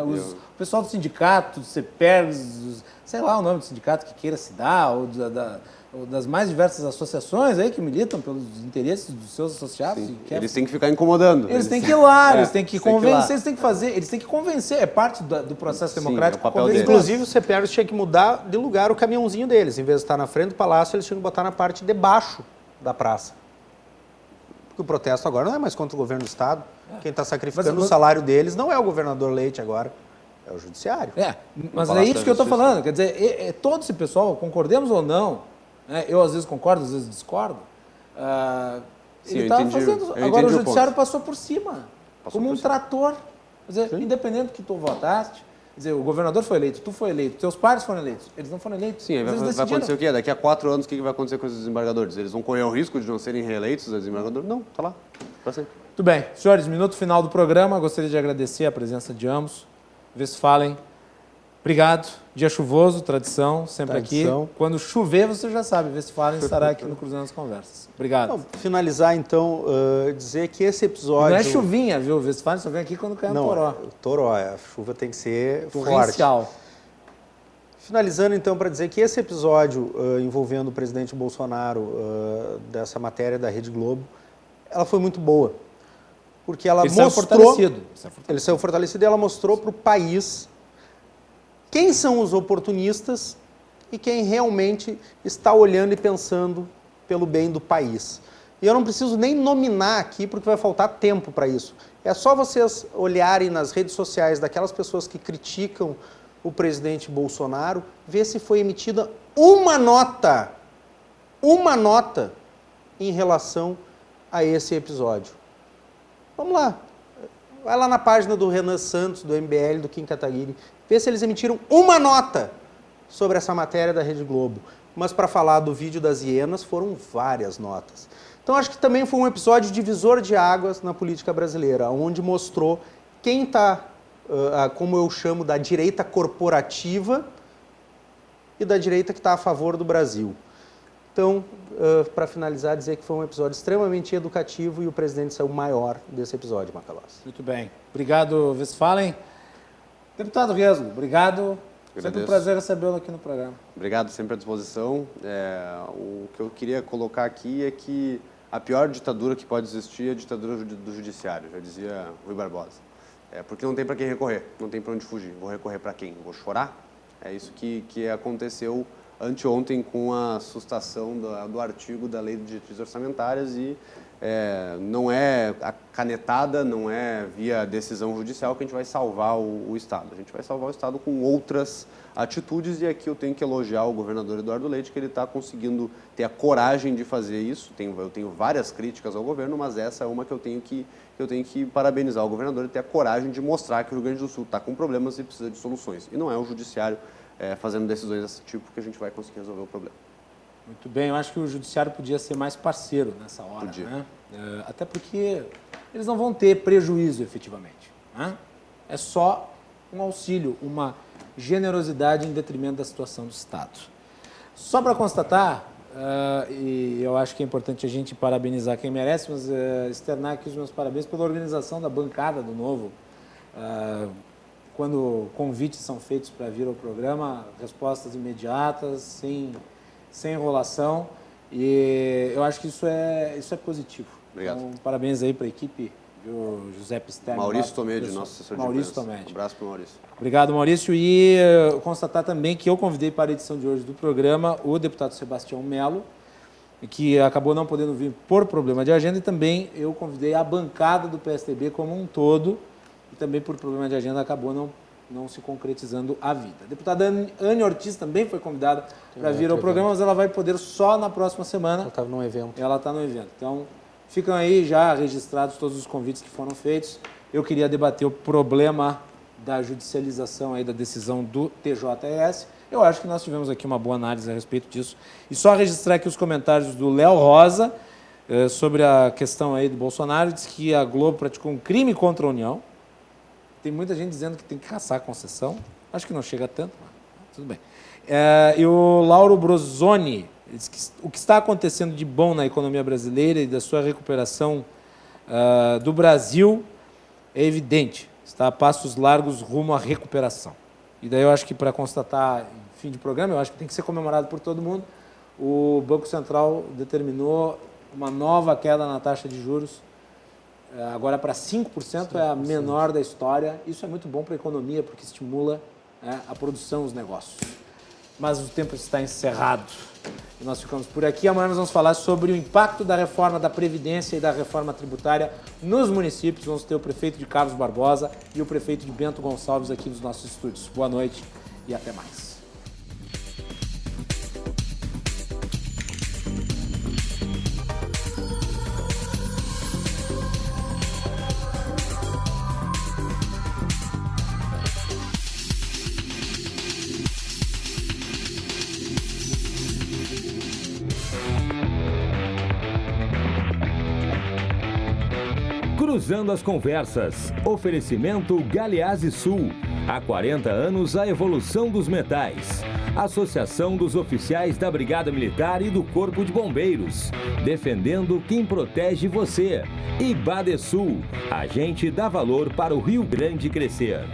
O pessoal do sindicato, do CEPERS, sei lá o nome do sindicato que queira se dar, ou das mais diversas associações aí que militam pelos interesses dos seus associados. Eles têm que ficar incomodando. Eles têm que ir lá, eles têm que convencer, eles têm que fazer, eles têm que convencer, é parte do processo democrático. É o papel deles. Inclusive, o CEPERS tinha que mudar de lugar o caminhãozinho deles. Em vez de estar na frente do palácio, eles tinham que botar na parte de baixo da praça. Porque o protesto agora não é mais contra o governo do Estado. Quem está sacrificando o salário deles não é o governador Leite agora, é o judiciário. Mas é isso que eu estou falando. Quer dizer, todo esse pessoal, concordemos ou não, né? Eu às vezes concordo, às vezes discordo, ele estava fazendo... Agora o judiciário passou por cima, como um trator. Quer dizer, independente do que tu votaste, quer dizer, o governador foi eleito, tu foi eleito, teus pares foram eleitos, eles não foram eleitos. Sim, vai acontecer o quê? Daqui a 4 anos, o que vai acontecer com os desembargadores? Eles vão correr o risco de não serem reeleitos, os desembargadores? Não, tá lá, para sempre. Muito bem. Senhores, minuto final do programa, gostaria de agradecer a presença de ambos. Westphalen, obrigado. Dia chuvoso, tradição, sempre aqui. Quando chover, você já sabe, Westphalen estará aqui no Cruzando as Conversas. Obrigado. Então, finalizar, então, dizer que esse episódio... Não é chuvinha, viu? O Westphalen só vem aqui quando cai um toró. Não, toró, a chuva tem que ser torrencial. Forte. Finalizando, então, para dizer que esse episódio envolvendo o presidente Bolsonaro, dessa matéria da Rede Globo, ela foi muito boa. Porque ela mostrou... Ele saiu fortalecido e ela mostrou para o país quem são os oportunistas e quem realmente está olhando e pensando pelo bem do país. E eu não preciso nem nominar aqui, porque vai faltar tempo para isso. É só vocês olharem nas redes sociais daquelas pessoas que criticam o presidente Bolsonaro, ver se foi emitida uma nota em relação a esse episódio. Vamos lá. Vai lá na página do Renan Santos, do MBL, do Kim Kataguiri, vê se eles emitiram uma nota sobre essa matéria da Rede Globo. Mas para falar do vídeo das hienas, foram várias notas. Então acho que também foi um episódio divisor de águas na política brasileira, onde mostrou quem está, como eu chamo, da direita corporativa e da direita que está a favor do Brasil. Então, para finalizar, dizer que foi um episódio extremamente educativo e o presidente saiu maior desse episódio, Macalossi. Muito bem. Obrigado, Westphalen. Deputado Riesgo, obrigado. Sempre um prazer recebê-lo aqui no programa. Obrigado, sempre à disposição. O que eu queria colocar aqui é que a pior ditadura que pode existir é a ditadura do judiciário, já dizia Rui Barbosa. Porque não tem para quem recorrer, não tem para onde fugir. Vou recorrer para quem? Vou chorar? É isso que aconteceu anteontem com a sustação do artigo da Lei de Diretrizes Orçamentárias e não é a canetada, não é via decisão judicial que a gente vai salvar o Estado. A gente vai salvar o Estado com outras atitudes, e aqui eu tenho que elogiar o governador Eduardo Leite, que ele está conseguindo ter a coragem de fazer isso. Eu tenho várias críticas ao governo, mas essa é uma que eu tenho que parabenizar o governador e ter a coragem de mostrar que o Rio Grande do Sul está com problemas e precisa de soluções. E não é o judiciário fazendo decisões desse tipo que a gente vai conseguir resolver o problema. Muito bem, eu acho que o judiciário podia ser mais parceiro nessa hora, né? Até porque eles não vão ter prejuízo efetivamente, né? É só um auxílio, uma generosidade em detrimento da situação do Estado. Só para constatar, e eu acho que é importante a gente parabenizar quem merece, mas externar aqui os meus parabéns pela organização da bancada do Novo. Quando convites são feitos para vir ao programa, respostas imediatas, sem enrolação, e eu acho que isso é positivo. Obrigado. Então, parabéns aí para a equipe, o José Pisterno. Maurício Tomedi, nosso assessor de imprensa. Um abraço para o Maurício. Obrigado, Maurício. E constatar também que eu convidei para a edição de hoje do programa o deputado Sebastião Melo, que acabou não podendo vir por problema de agenda, e também eu convidei a bancada do PSDB como um todo, e também por problema de agenda acabou não se concretizando a vida. A deputada Anne Ortiz também foi convidada para vir ao programa, mas ela vai poder só na próxima semana. Ela estava num evento. Ela está no evento. Então, ficam aí já registrados todos os convites que foram feitos. Eu queria debater o problema da judicialização aí da decisão do TJS. Eu acho que nós tivemos aqui uma boa análise a respeito disso. E só registrar aqui os comentários do Léo Rosa sobre a questão aí do Bolsonaro. Diz que a Globo praticou um crime contra a União. Tem muita gente dizendo que tem que caçar a concessão. Acho que não chega tanto, mas tudo bem. E o Lauro Brosoni diz que o que está acontecendo de bom na economia brasileira e da sua recuperação do Brasil é evidente. Está a passos largos rumo à recuperação. E daí eu acho que, para constatar, em fim de programa, eu acho que tem que ser comemorado por todo mundo. O Banco Central determinou uma nova queda na taxa de juros, agora para 5%, é a menor da história. Isso é muito bom para a economia, porque estimula a produção, os negócios. Mas o tempo está encerrado. E nós ficamos por aqui. Amanhã nós vamos falar sobre o impacto da reforma da Previdência e da reforma tributária nos municípios. Vamos ter o prefeito de Carlos Barbosa e o prefeito de Bento Gonçalves aqui nos nossos estúdios. Boa noite e até mais. Cruzando as conversas. Oferecimento Galeazzi Sul. Há 40 anos a evolução dos metais. Associação dos Oficiais da Brigada Militar e do Corpo de Bombeiros. Defendendo quem protege você. E Badesul. A gente dá valor para o Rio Grande crescer.